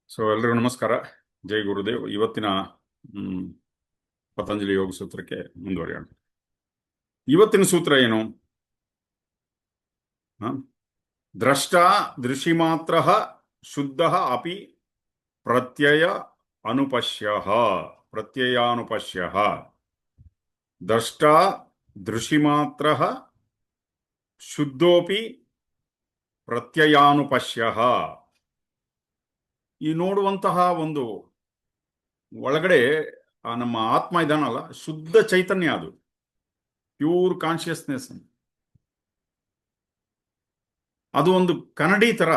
ಎಲ್ರಿಗೂ ನಮಸ್ಕಾರ. ಜೈ ಗುರುದೇವ್. ಇವತ್ತಿನ ಹ್ಮ್, ಪತಂಜಲಿ ಯೋಗ ಸೂತ್ರಕ್ಕೆ ಮುಂದುವರಿಯೋಣ. ಇವತ್ತಿನ ಸೂತ್ರ ಏನು? ಹ? ದ್ರಷ್ಟ ದೃಶಿ ಮಾತ್ರ ಶುದ್ಧ ಅಪಿ ಪ್ರತ್ಯಯ ಅನುಪಶ್ಯ ಪ್ರತ್ಯಯಾನುಪಶ್ಯ. ದ್ರಷ್ಟ ದೃಶಿ ಮಾತ್ರ ಶುದ್ಧೋಪಿ ಪ್ರತ್ಯಯಾನುಪಶ್ಯ. ಈ ನೋಡುವಂತಹ ಒಂದು ಒಳಗಡೆ ನಮ್ಮ ಆತ್ಮ ಇದಾನಲ್ಲ, ಶುದ್ಧ ಚೈತನ್ಯ, ಅದು ಪ್ಯೂರ್ ಕಾನ್ಶಿಯಸ್ನೆಸ್. ಅದು ಒಂದು ಕನ್ನಡಿ ತರ.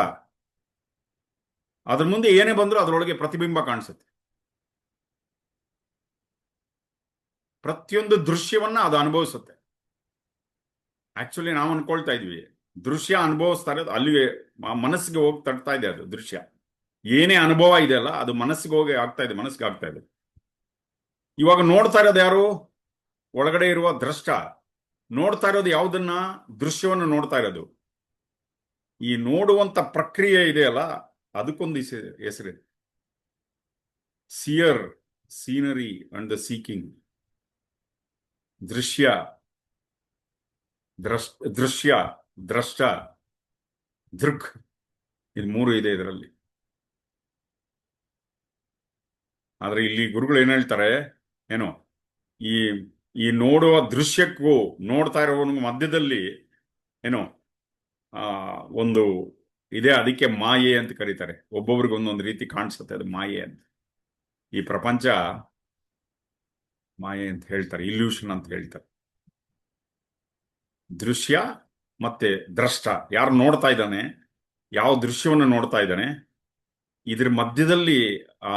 ಅದ್ರ ಮುಂದೆ ಏನೇ ಬಂದ್ರೂ ಅದರೊಳಗೆ ಪ್ರತಿಬಿಂಬ ಕಾಣಿಸುತ್ತೆ. ಪ್ರತಿಯೊಂದು ದೃಶ್ಯವನ್ನ ಅದು ಅನುಭವಿಸುತ್ತೆ. ಆಕ್ಚುಲಿ ನಾವು ಅನ್ಕೊಳ್ತಾ ಇದ್ವಿ ದೃಶ್ಯ ಅನುಭವಿಸ್ತಾ ಇರೋದು ಅಲ್ಲಿಗೆ ಮನಸ್ಸಿಗೆ ಹೋಗಿ ತಟ್ತಾ ಇದೆ. ಅದು ದೃಶ್ಯ ಏನೇ ಅನುಭವ ಇದೆ ಅಲ್ಲ, ಅದು ಮನಸ್ಸಿಗೆ ಹೋಗಿ ಆಗ್ತಾ ಇದೆ, ಮನಸ್ಸಿಗೆ ಆಗ್ತಾ ಇದೆ. ಇವಾಗ ನೋಡ್ತಾ ಇರೋದು ಯಾರು? ಒಳಗಡೆ ಇರುವ ದ್ರಷ್ಟ ನೋಡ್ತಾ ಇರೋದು ಯಾವುದನ್ನ? ದೃಶ್ಯವನ್ನು ನೋಡ್ತಾ ಇರೋದು. ಈ ನೋಡುವಂತ ಪ್ರಕ್ರಿಯೆ ಇದೆಯಲ್ಲ, ಅದಕ್ಕೊಂದು ಹೆಸರಿದೆ. ಸಿಯರ್, ಸೀನರಿ ಅಂಡ್ ದ ಸೀಕಿಂಗ್. ದೃಶ್ಯ, ದೃಶ್ಯ, ದ್ರಷ್ಟ, ದೃಕ್, ಇದು ಮೂರು ಇದೆ ಇದರಲ್ಲಿ. ಆದ್ರೆ ಇಲ್ಲಿ ಗುರುಗಳು ಏನ್ ಹೇಳ್ತಾರೆ ಏನೋ, ಈ ಈ ನೋಡುವ ದೃಶ್ಯಕ್ಕೂ ನೋಡ್ತಾ ಇರೋವನಿಗೂ ಮಧ್ಯದಲ್ಲಿ ಏನೋ ಒಂದು ಇದೆ. ಅದಕ್ಕೆ ಮಾಯೆ ಅಂತ ಕರೀತಾರೆ. ಒಬ್ಬೊಬ್ರಿಗೆ ಒಂದೊಂದು ರೀತಿ ಕಾಣಿಸುತ್ತೆ, ಅದು ಮಾಯೆ ಅಂತ. ಈ ಪ್ರಪಂಚ ಮಾಯೆ ಅಂತ ಹೇಳ್ತಾರೆ, ಇಲ್ಯೂಷನ್ ಅಂತ ಹೇಳ್ತಾರೆ. ದೃಶ್ಯ ಮತ್ತೆ ದ್ರಷ್ಟ, ಯಾರು ನೋಡ್ತಾ ಇದ್ದಾನೆ, ಯಾವ ದೃಶ್ಯವನ್ನು ನೋಡ್ತಾ ಇದ್ದಾನೆ, ಇದ್ರ ಮಧ್ಯದಲ್ಲಿ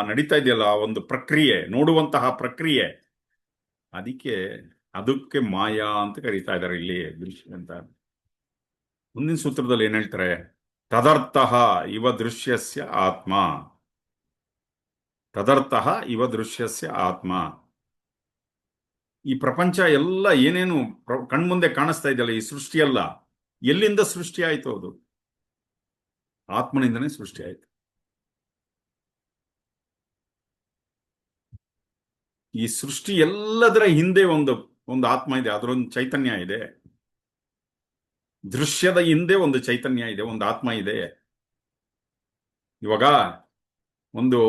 ನಡೀತಾ ಇದೆಯಲ್ಲ ಒಂದು ಪ್ರಕ್ರಿಯೆ, ನೋಡುವಂತಹ ಪ್ರಕ್ರಿಯೆ, ಅದಕ್ಕೆ ಮಾಯಾ ಅಂತ ಕರೀತಾ ಇದ್ದಾರೆ ಇಲ್ಲಿ ದೃಶ್ಯ ಅಂತ. ಮುಂದಿನ ಸೂತ್ರದಲ್ಲಿ ಏನ್ ಹೇಳ್ತಾರೆ? ತದರ್ಥ ಇವ ದೃಶ್ಯಸ್ಯ ಆತ್ಮ. ತದರ್ಥ ಇವ ದೃಶ್ಯಸ್ಯ ಆತ್ಮ. ಈ ಪ್ರಪಂಚ ಎಲ್ಲ ಏನೇನು ಕಣ್ಮುಂದೆ ಕಾಣಿಸ್ತಾ ಇದೆಯಲ್ಲ, ಈ ಸೃಷ್ಟಿಯಲ್ಲ, ಎಲ್ಲಿಂದ ಸೃಷ್ಟಿ ಆಯ್ತು? ಅದು ಆತ್ಮನಿಂದನೇ ಸೃಷ್ಟಿ ಆಯ್ತು. ಈ ಸೃಷ್ಟಿ ಎಲ್ಲದರ ಹಿಂದೆ ಒಂದು ಆತ್ಮ ಇದೆ, ಅದರೊಂದು ಚೈತನ್ಯ ಇದೆ. ದೃಶ್ಯದ ಹಿಂದೆ ಒಂದು ಚೈತನ್ಯ ಇದೆ, ಒಂದು ಆತ್ಮ ಇದೆ. ಇವಾಗ ಒಂದು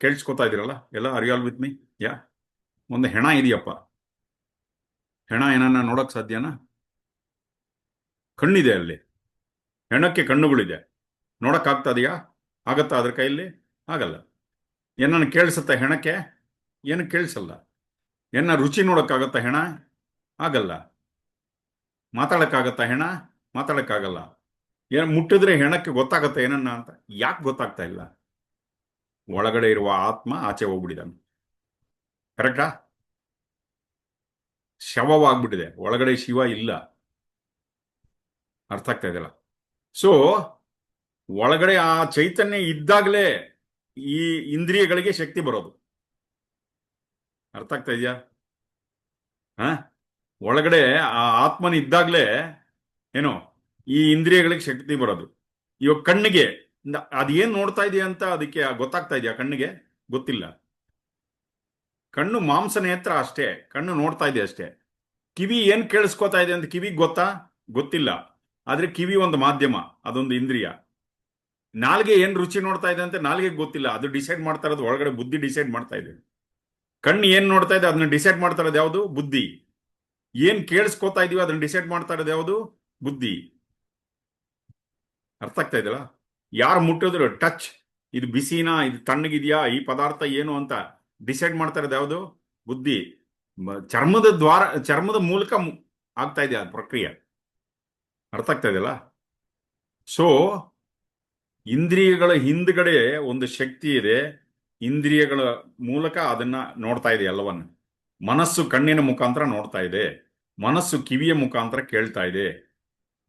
ಕೇಳಿಸ್ಕೊತಾ ಇದೀರಲ್ಲ ಎಲ್ಲ, ಅರಿಯಾಲ್ ವಿತ್ ಮೀ? ಒಂದು ಹೆಣ ಇದೆಯಪ್ಪ. ಹೆಣ ಏನನ್ನ ನೋಡಕ್ ಸಾಧ್ಯನಾ? ಕಣ್ಣಿದೆ ಅಲ್ಲಿ, ಹೆಣಕ್ಕೆ ಕಣ್ಣುಗಳಿದೆ. ನೋಡಕ್ ಆಗ್ತದೆಯಾ? ಆಗತ್ತಾ ಅದ್ರ ಕೈಯಲ್ಲಿ? ಆಗಲ್ಲ. ಏನನ್ನ ಕೇಳಿಸುತ್ತ ಹೆಣಕ್ಕೆ? ಏನು ಕೇಳಿಸಲ್ಲ. ರುಚಿ ನೋಡಕ್ಕಾಗತ್ತ ಹೆಣ? ಆಗಲ್ಲ. ಮಾತಾಡಕ್ಕಾಗತ್ತ ಹೆಣ? ಮಾತಾಡಕ್ಕಾಗಲ್ಲ. ಮುಟ್ಟಿದ್ರೆ ಹೆಣಕ್ಕೆ ಗೊತ್ತಾಗತ್ತ ಏನನ್ನ ಅಂತ? ಯಾಕೆ ಗೊತ್ತಾಗ್ತಾ ಇಲ್ಲ? ಒಳಗಡೆ ಇರುವ ಆತ್ಮ ಆಚೆ ಹೋಗ್ಬಿಟ್ಟಿದ್ದಾನೆ. ಕರೆಕ್ಟಾ? ಶವವಾಗ್ಬಿಟ್ಟಿದೆ, ಒಳಗಡೆ ಶಿವ ಇಲ್ಲ. ಅರ್ಥ ಆಗ್ತಾ ಇದೆಯಲ್ಲ? ಸೊ ಒಳಗಡೆ ಆ ಚೈತನ್ಯ ಇದ್ದಾಗಲೇ ಈ ಇಂದ್ರಿಯಗಳಿಗೆ ಶಕ್ತಿ ಬರೋದು. ಅರ್ಥ ಆಗ್ತಾ ಇದೆಯಾ? ಒಳಗಡೆ ಆ ಆತ್ಮನ ಇದ್ದಾಗಲೇ ಏನೋ ಈ ಇಂದ್ರಿಯಗಳಿಗೆ ಶಕ್ತಿ ಬರೋದು. ಇವಾಗ ಕಣ್ಣಿಗೆ ಅದೇನ್ ನೋಡ್ತಾ ಇದೆಯಾ ಅಂತ ಅದಕ್ಕೆ ಗೊತ್ತಾಗ್ತಾ ಇದೆಯಾ? ಕಣ್ಣಿಗೆ ಗೊತ್ತಿಲ್ಲ. ಕಣ್ಣು ಮಾಂಸ ನೇತ್ರ ಅಷ್ಟೇ, ಕಣ್ಣು ನೋಡ್ತಾ ಇದೆ ಅಷ್ಟೇ. ಕಿವಿ ಏನ್ ಕೇಳಿಸ್ಕೊತಾ ಇದೆ ಅಂತ ಕಿವಿಗೆ ಗೊತ್ತಾ? ಗೊತ್ತಿಲ್ಲ. ಆದ್ರೆ ಕಿವಿ ಒಂದು ಮಾಧ್ಯಮ, ಅದೊಂದು ಇಂದ್ರಿಯ. ನಾಲ್ಗೆ ಏನ್ ರುಚಿ ನೋಡ್ತಾ ಇದೆ ಅಂತ ನಾಲ್ಗೆಗೆ ಗೊತ್ತಿಲ್ಲ, ಅದು ಡಿಸೈಡ್ ಮಾಡ್ತಾ ಇರೋದು ಒಳಗಡೆ ಬುದ್ಧಿ ಡಿಸೈಡ್ ಮಾಡ್ತಾ ಇದೆ. ಕಣ್ಣು ಏನ್ ನೋಡ್ತಾ ಇದೆ ಅದನ್ನ ಡಿಸೈಡ್ ಮಾಡ್ತಾ ಇರೋದು ಯಾವುದು? ಬುದ್ಧಿ. ಏನ್ ಕೇಳಿಸ್ಕೊತಾ ಇದೀವಿ ಅದನ್ನ ಡಿಸೈಡ್ ಮಾಡ್ತಾ ಇರೋದು ಯಾವುದು? ಬುದ್ಧಿ. ಅರ್ಥ ಆಗ್ತಾ ಇದೆಯಲ್ಲ? ಯಾರು ಮುಟ್ಟಿದ್ರು ಟಚ್, ಇದು ಬಿಸಿನಾ, ಇದು ತಣ್ಣಗಿದ್ಯಾ, ಈ ಪದಾರ್ಥ ಏನು ಅಂತ ಡಿಸೈಡ್ ಮಾಡ್ತಾ ಇರೋದು ಯಾವುದು? ಬುದ್ಧಿ. ಚರ್ಮದ ಮೂಲಕ ಆಗ್ತಾ ಇದೆ ಆ ಪ್ರಕ್ರಿಯೆ. ಅರ್ಥ ಆಗ್ತಾ ಇದೆಯಲ್ಲ? ಸೊ ಇಂದ್ರಿಯಗಳ ಹಿಂದ್ಗಡೆ ಒಂದು ಶಕ್ತಿ ಇದೆ, ಇಂದ್ರಿಯಗಳ ಮೂಲಕ ಅದನ್ನ ನೋಡ್ತಾ ಇದೆ ಎಲ್ಲವನ್ನ. ಮನಸ್ಸು ಕಣ್ಣಿನ ಮುಖಾಂತರ ನೋಡ್ತಾ ಇದೆ, ಮನಸ್ಸು ಕಿವಿಯ ಮುಖಾಂತರ ಕೇಳ್ತಾ ಇದೆ,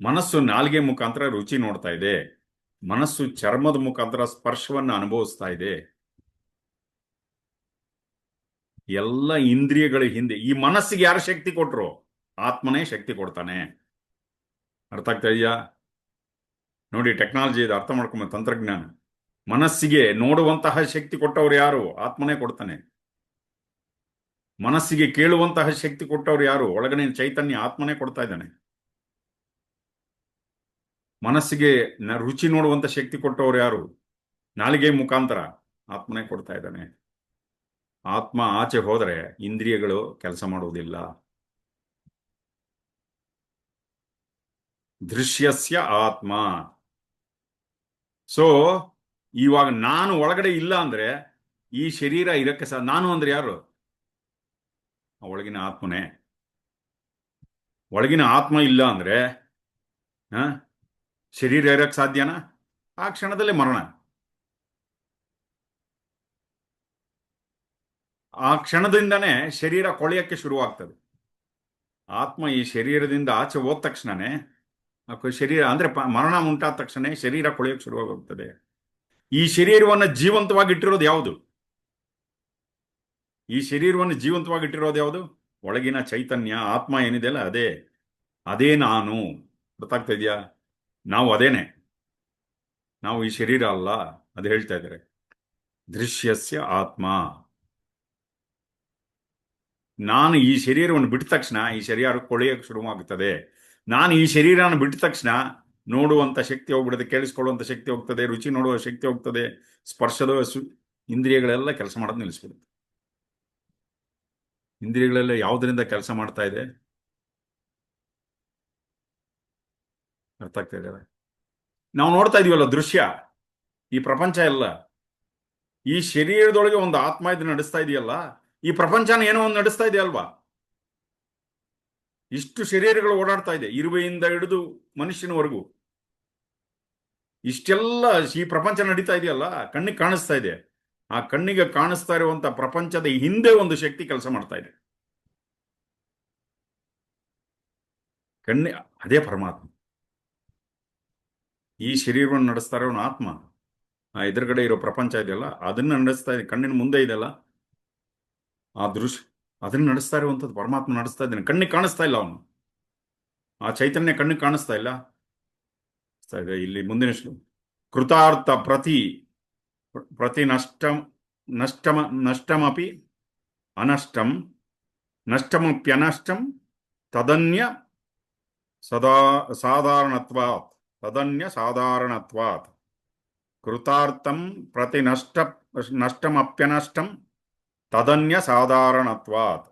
ಮನಸ್ಸು ನಾಲ್ಗೆ ಮುಖಾಂತರ ರುಚಿ ನೋಡ್ತಾ ಇದೆ, ಮನಸ್ಸು ಚರ್ಮದ ಮುಖಾಂತರ ಸ್ಪರ್ಶವನ್ನ ಅನುಭವಿಸ್ತಾ ಇದೆ. ಎಲ್ಲ ಇಂದ್ರಿಯಗಳ ಹಿಂದೆ ಈ ಮನಸ್ಸಿಗೆ ಯಾರು ಶಕ್ತಿ ಕೊಟ್ರು? ಆತ್ಮನೇ ಶಕ್ತಿ ಕೊಡ್ತಾನೆ. ಅರ್ಥ ಆಗ್ತಾ ಇದೆಯಾ? ನೋಡಿ, ಟೆಕ್ನಾಲಜಿ ಇದೆ, ಅರ್ಥ ಮಾಡ್ಕೊಂಬ, ತಂತ್ರಜ್ಞಾನ. ಮನಸ್ಸಿಗೆ ನೋಡುವಂತಹ ಶಕ್ತಿ ಕೊಟ್ಟವ್ರು ಯಾರು? ಆತ್ಮನೇ ಕೊಡ್ತಾನೆ. ಮನಸ್ಸಿಗೆ ಕೇಳುವಂತಹ ಶಕ್ತಿ ಕೊಟ್ಟವ್ರು ಯಾರು? ಒಳಗಡೆ ಚೈತನ್ಯ ಆತ್ಮನೇ ಕೊಡ್ತಾ ಇದ್ದಾನೆ. ಮನಸ್ಸಿಗೆ ರುಚಿ ನೋಡುವಂತ ಶಕ್ತಿ ಕೊಟ್ಟವ್ರು ಯಾರು? ನಾಲಿಗೆ ಮುಖಾಂತರ ಆತ್ಮನೇ ಕೊಡ್ತಾ ಇದ್ದಾನೆ. ಆತ್ಮ ಆಚೆ ಹೋದರೆ ಇಂದ್ರಿಯಗಳು ಕೆಲಸ ಮಾಡುವುದಿಲ್ಲ. ದೃಶ್ಯಸ್ಯ ಆತ್ಮ. ಸೊ ಇವಾಗ ನಾನು ಒಳಗಡೆ ಇಲ್ಲ ಅಂದ್ರೆ ಈ ಶರೀರ ಇರಕ್ಕೆ ನಾನು ಅಂದ್ರೆ ಯಾರು? ಒಳಗಿನ ಆತ್ಮನೇ. ಒಳಗಿನ ಆತ್ಮ ಇಲ್ಲ ಅಂದ್ರೆ ಶರೀರ ಇರಕ್ಕೆ ಸಾಧ್ಯನಾ? ಆ ಕ್ಷಣದಲ್ಲೇ ಮರಣ. ಆ ಕ್ಷಣದಿಂದನೇ ಶರೀರ ಕೊಳೆಯಕ್ಕೆ ಶುರುವಾಗ್ತದೆ. ಆತ್ಮ ಈ ಶರೀರದಿಂದ ಆಚೆ ಹೋದ ತಕ್ಷಣನೇ ಶರೀರ ಅಂದ್ರೆ ಮರಣ ಉಂಟಾದ ತಕ್ಷಣ ಶರೀರ ಕೊಳೆಯಕ್ಕೆ ಶುರುವಾಗುತ್ತದೆ. ಈ ಶರೀರವನ್ನು ಜೀವಂತವಾಗಿ ಇಟ್ಟಿರೋದು ಯಾವುದು? ಈ ಶರೀರವನ್ನು ಜೀವಂತವಾಗಿ ಇಟ್ಟಿರೋದು ಯಾವುದು? ಒಳಗಿನ ಚೈತನ್ಯ ಆತ್ಮ ಏನಿದೆ ಅಲ್ಲ, ಅದೇ ಅದೇ ನಾನು. ಗೊತ್ತಾಗ್ತಾ ಇದೆಯಾ? ನಾವು ಅದೇನೆ, ನಾವು ಈ ಶರೀರ ಅಲ್ಲ. ಅದು ಹೇಳ್ತಾ ಇದ್ದಾರೆ ದೃಶ್ಯಸ್ಯ ಆತ್ಮ. ನಾನು ಈ ಶರೀರವನ್ನು ಬಿಟ್ಟ ತಕ್ಷಣ ಈ ಶರೀರ ಕೊಳೆಯಕ್ಕೆ ಶುರುವಾಗುತ್ತದೆ. ನಾನು ಈ ಶರೀರನ ಬಿಟ್ಟ ತಕ್ಷಣ ನೋಡುವಂತ ಶಕ್ತಿ ಹೋಗ್ಬಿಡುತ್ತೆ, ಕೇಳಿಸ್ಕೊಳ್ಳುವಂತ ಶಕ್ತಿ ಹೋಗ್ತದೆ, ರುಚಿ ನೋಡುವ ಶಕ್ತಿ ಹೋಗ್ತದೆ, ಸ್ಪರ್ಶದ ಇಂದ್ರಿಯಗಳೆಲ್ಲ ಕೆಲಸ ಮಾಡೋದು ನಿಲ್ಲಿಸ್ಬಿಡುತ್ತೆ. ಇಂದ್ರಿಯಗಳೆಲ್ಲ ಯಾವುದರಿಂದ ಕೆಲಸ ಮಾಡ್ತಾ ಇದೆ? ಅರ್ಥ ಆಗ್ತಾ ಇದೆ? ನಾವು ನೋಡ್ತಾ ಇದೀವಲ್ಲ ದೃಶ್ಯ, ಈ ಪ್ರಪಂಚ ಎಲ್ಲ ಈ ಶರೀರದೊಳಗೆ ಒಂದು ಆತ್ಮ ಇದು ನಡೆಸ್ತಾ ಇದೆಯಲ್ಲ, ಈ ಪ್ರಪಂಚನ ಏನೋ ಒಂದು ನಡೆಸ್ತಾ ಇದೆಯಲ್ವಾ? ಇಷ್ಟು ಶರೀರಗಳು ಓಡಾಡ್ತಾ ಇದೆ, ಇರುವೆಯಿಂದ ಹಿಡಿದು ಮನುಷ್ಯನವರೆಗೂ ಇಷ್ಟೆಲ್ಲ ಈ ಪ್ರಪಂಚ ನಡೀತಾ ಇದೆಯಲ್ಲ, ಕಣ್ಣಿಗೆ ಕಾಣಿಸ್ತಾ ಇದೆ. ಆ ಕಣ್ಣಿಗೆ ಕಾಣಿಸ್ತಾ ಇರುವಂತ ಪ್ರಪಂಚದ ಹಿಂದೆ ಒಂದು ಶಕ್ತಿ ಕೆಲಸ ಮಾಡ್ತಾ ಇದೆ. ಅದೇ ಪರಮಾತ್ಮ. ಈ ಶರೀರವನ್ನು ನಡೆಸ್ತಾ ಇರೋನು ಆತ್ಮ. ಆ ಎದುರುಗಡೆ ಇರೋ ಪ್ರಪಂಚ ಇದೆಯಲ್ಲ ಅದನ್ನ ನಡೆಸ್ತಾ ಇದೆ, ಕಣ್ಣಿನ ಮುಂದೆ ಇದೆಯಲ್ಲ ಆ ದೃಶ್ಯ, ಅದನ್ನ ನಡೆಸ್ತಾ ಇರುವಂತದ್ದು ಪರಮಾತ್ಮ ನಡೆಸ್ತಾ ಇದ್ದಾನೆ. ಕಣ್ಣಿಗೆ ಕಾಣಿಸ್ತಾ ಇಲ್ಲ ಅವನು, ಆ ಚೈತನ್ಯ ಕಣ್ಣಿಗೆ ಕಾಣಿಸ್ತಾ ಇಲ್ಲ. ಇಲ್ಲಿ ಮುಂದಿನ ಕೃತಾರ್ಥ ಪ್ರತಿ ನಷ್ಟಮಪಿ ಅನಷ್ಟಂ ನಷ್ಟಮಪ್ಯನಷ್ಟಂ ತದನ್ಯ ಸಾಧಾರಣತ್ವಾತ್ ಕೃತಾರ್ಥಂ ಪ್ರತಿ ನಷ್ಟಮಪ್ಯನಷ್ಟಂ ತದನ್ಯ ಸಾಧಾರಣತ್ವಾತ್.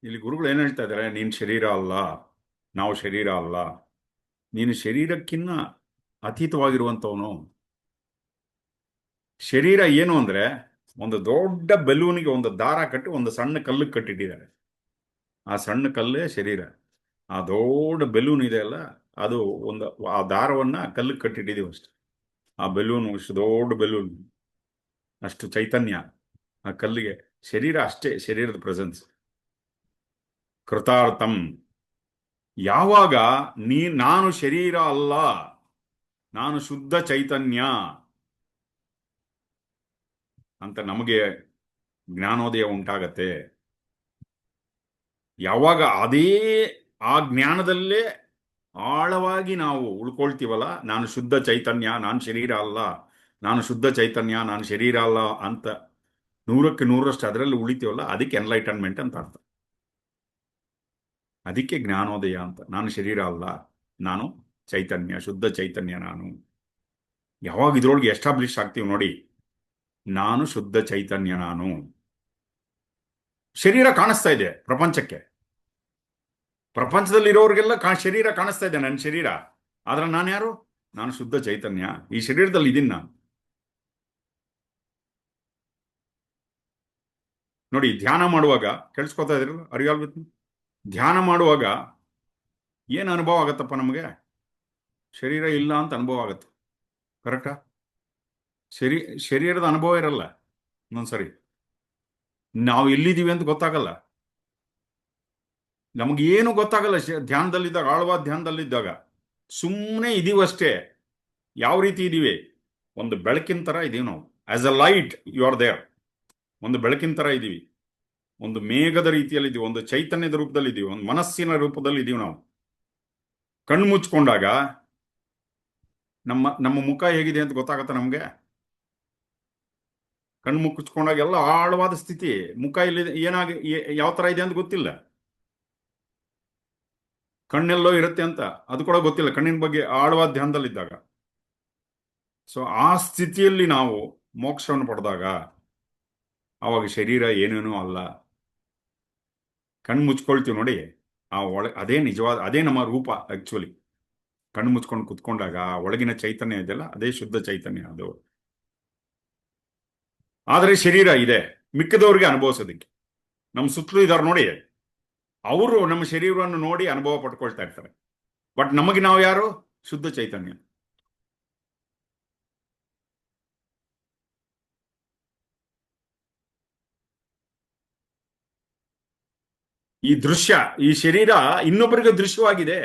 ಇಲ್ಲಿ ಗುರುಗಳು ಏನ್ ಹೇಳ್ತಾ ಇದ್ದಾರೆ? ನೀನ್ ಶರೀರ ಅಲ್ಲ, ನಾವು ಶರೀರ ಅಲ್ಲ, ನೀನು ಶರೀರಕ್ಕಿನ್ನ ಅತೀತವಾಗಿರುವಂಥವನು. ಶರೀರ ಏನು ಅಂದ್ರೆ ಒಂದು ದೊಡ್ಡ ಬೆಲೂನಿಗೆ ಒಂದು ದಾರ ಕಟ್ಟಿ ಒಂದು ಸಣ್ಣ ಕಲ್ಲು ಕಟ್ಟಿಟ್ಟಿದ್ದಾರೆ. ಆ ಸಣ್ಣ ಕಲ್ಲೇ ಶರೀರ. ಆ ದೊಡ್ಡ ಬೆಲೂನ್ ಇದೆ ಅಲ್ಲ, ಅದು ಒಂದು ಆ ದಾರವನ್ನ ಕಲ್ಲಿಗೆ ಕಟ್ಟಿಟ್ಟಿದೀವಿ ಅಷ್ಟೆ. ಆ ಬೆಲೂನ್ ಅಷ್ಟು ದೊಡ್ಡ ಬೆಲೂನ್, ಅಷ್ಟು ಚೈತನ್ಯ ಆ ಕಲ್ಲಿಗೆ. ಶರೀರ ಅಷ್ಟೇ, ಶರೀರದ ಪ್ರೆಸೆನ್ಸ್. ಕೃತಾರ್ಥಂ, ಯಾವಾಗ ನಾನು ಶರೀರ ಅಲ್ಲ, ನಾನು ಶುದ್ಧ ಚೈತನ್ಯ ಅಂತ ನಮಗೆ ಜ್ಞಾನೋದಯ ಉಂಟಾಗತ್ತೆ. ಯಾವಾಗ ಆ ಜ್ಞಾನದಲ್ಲೇ ಆಳವಾಗಿ ನಾವು ಉಳ್ಕೊಳ್ತೀವಲ್ಲ, ನಾನು ಶುದ್ಧ ಚೈತನ್ಯ, ನಾನು ಶರೀರ ಅಲ್ಲ, ನಾನು ಶುದ್ಧ ಚೈತನ್ಯ, ನಾನು ಶರೀರ ಅಲ್ಲ ಅಂತ 100ಕ್ಕೆ 100ರಷ್ಟು ಅದರಲ್ಲಿ ಉಳಿತೀವಲ್ಲ, ಅದಕ್ಕೆ ಎನ್ಲೈಟನ್ಮೆಂಟ್ ಅಂತ ಅರ್ಥ. ಅದಕ್ಕೆ ಜ್ಞಾನೋದಯ ಅಂತ. ನಾನು ಶರೀರ ಅಲ್ಲ, ನಾನು ಚೈತನ್ಯ, ಶುದ್ಧ ಚೈತನ್ಯ ನಾನು. ಯಾವಾಗ ಇದ್ರೊಳಗೆ ಎಸ್ಟಾಬ್ಲಿಷ್ ಆಗ್ತೀವಿ ನೋಡಿ, ನಾನು ಶುದ್ಧ ಚೈತನ್ಯ ನಾನು. ಶರೀರ ಕಾಣಿಸ್ತಾ ಇದೆ ಪ್ರಪಂಚಕ್ಕೆ, ಪ್ರಪಂಚದಲ್ಲಿರೋರಿಗೆಲ್ಲ ಶರೀರ ಕಾಣಿಸ್ತಾ ಇದೆ, ನನ್ನ ಶರೀರ. ಆದ್ರೆ ನಾನು ಯಾರು? ನಾನು ಶುದ್ಧ ಚೈತನ್ಯ, ಈ ಶರೀರದಲ್ಲಿ ಇದೀನಿ ನಾನು. ನೋಡಿ, ಧ್ಯಾನ ಮಾಡುವಾಗ ಕೇಳಿಸ್ಕೊತಾ ಇದ್ರಲ್ಲ, ಅರಿಯಾಲ್ಬಿತ್ತು, ಧ್ಯಾನ ಮಾಡುವಾಗ ಏನು ಅನುಭವ ಆಗತ್ತಪ್ಪ ನಮಗೆ? ಶರೀರ ಇಲ್ಲ ಅಂತ ಅನುಭವ ಆಗತ್ತೆ. ಕರೆಕ್ಟಾ? ಶರೀರದ ಅನುಭವ ಇರಲ್ಲ. ಇನ್ನೊಂದ್ಸರಿ ನಾವು ಎಲ್ಲಿದ್ದೀವಿ ಅಂತ ಗೊತ್ತಾಗಲ್ಲ, ನಮಗೇನು ಗೊತ್ತಾಗಲ್ಲ. ಧ್ಯಾನದಲ್ಲಿದ್ದಾಗ, ಆಳವಾದ ಧ್ಯಾನದಲ್ಲಿದ್ದಾಗ ಸುಮ್ಮನೆ ಇದೀವಷ್ಟೇ. ಯಾವ ರೀತಿ ಇದೀವಿ? ಒಂದು ಬೆಳಕಿನ ತರ ಇದೀವಿ ನಾವು. As a light you are there. ಒಂದು ಬೆಳಕಿನ ತರ ಇದೀವಿ, ಒಂದು ಮೇಘದ ರೀತಿಯಲ್ಲಿ ಇದೀವಿ, ಒಂದು ಚೈತನ್ಯದ ರೂಪದಲ್ಲಿ ಇದೀವಿ, ಒಂದು ಮನಸ್ಸಿನ ರೂಪದಲ್ಲಿ ಇದೀವಿ ನಾವು. ಕಣ್ಣು ಮುಚ್ಕೊಂಡಾಗ ನಮ್ಮ ನಮ್ಮ ಮುಖ ಹೇಗಿದೆ ಅಂತ ಗೊತ್ತಾಗತ್ತ ನಮ್ಗೆ? ಕಣ್ಣು ಮುಚ್ಕೊಂಡಾಗ ಎಲ್ಲ ಆಳವಾದ ಸ್ಥಿತಿ. ಮುಖ ಇಲ್ಲಿ ಯಾವ ತರ ಇದೆ ಅಂತ ಗೊತ್ತಿಲ್ಲ. ಕಣ್ಣೆಲ್ಲೋ ಇರುತ್ತೆ ಅಂತ ಅದು ಕೂಡ ಗೊತ್ತಿಲ್ಲ, ಕಣ್ಣಿನ ಬಗ್ಗೆ ಆಳವಾದ ಧ್ಯಾನದಲ್ಲಿದ್ದಾಗ. ಸೊ ಆ ಸ್ಥಿತಿಯಲ್ಲಿ ನಾವು ಮೋಕ್ಷವನ್ನು ಪಡೆದಾಗ ಅವಾಗ ಶರೀರ ಏನೇನೂ ಅಲ್ಲ. ಕಣ್ಣು ಮುಚ್ಕೊಳ್ತೀವಿ ನೋಡಿ, ಅದೇ ನಿಜವಾದ, ಅದೇ ನಮ್ಮ ರೂಪ ಆಕ್ಚುಲಿ. ಕಣ್ಣು ಮುಚ್ಕೊಂಡು ಕುತ್ಕೊಂಡಾಗ ಒಳಗಿನ ಚೈತನ್ಯ ಇದೆಯಲ್ಲ, ಅದೇ ಶುದ್ಧ ಚೈತನ್ಯ ಅದು. ಆದರೆ ಶರೀರ ಇದೆ ಮಿಕ್ಕದವ್ರಿಗೆ ಅನುಭವಿಸೋದಕ್ಕೆ. ನಮ್ಮ ಸುತ್ತಲೂ ಇದಾರೆ ನೋಡಿ, ಅವರು ನಮ್ಮ ಶರೀರವನ್ನು ನೋಡಿ ಅನುಭವ ಪಡ್ಕೊಳ್ತಾ ಇರ್ತಾರೆ. ಬಟ್ ನಮಗೆ ನಾವು ಯಾರು? ಶುದ್ಧ ಚೈತನ್ಯ. ಈ ದೃಶ್ಯ, ಈ ಶರೀರ ಇನ್ನೊಬ್ಬರಿಗೆ ದೃಶ್ಯವಾಗಿದೆ.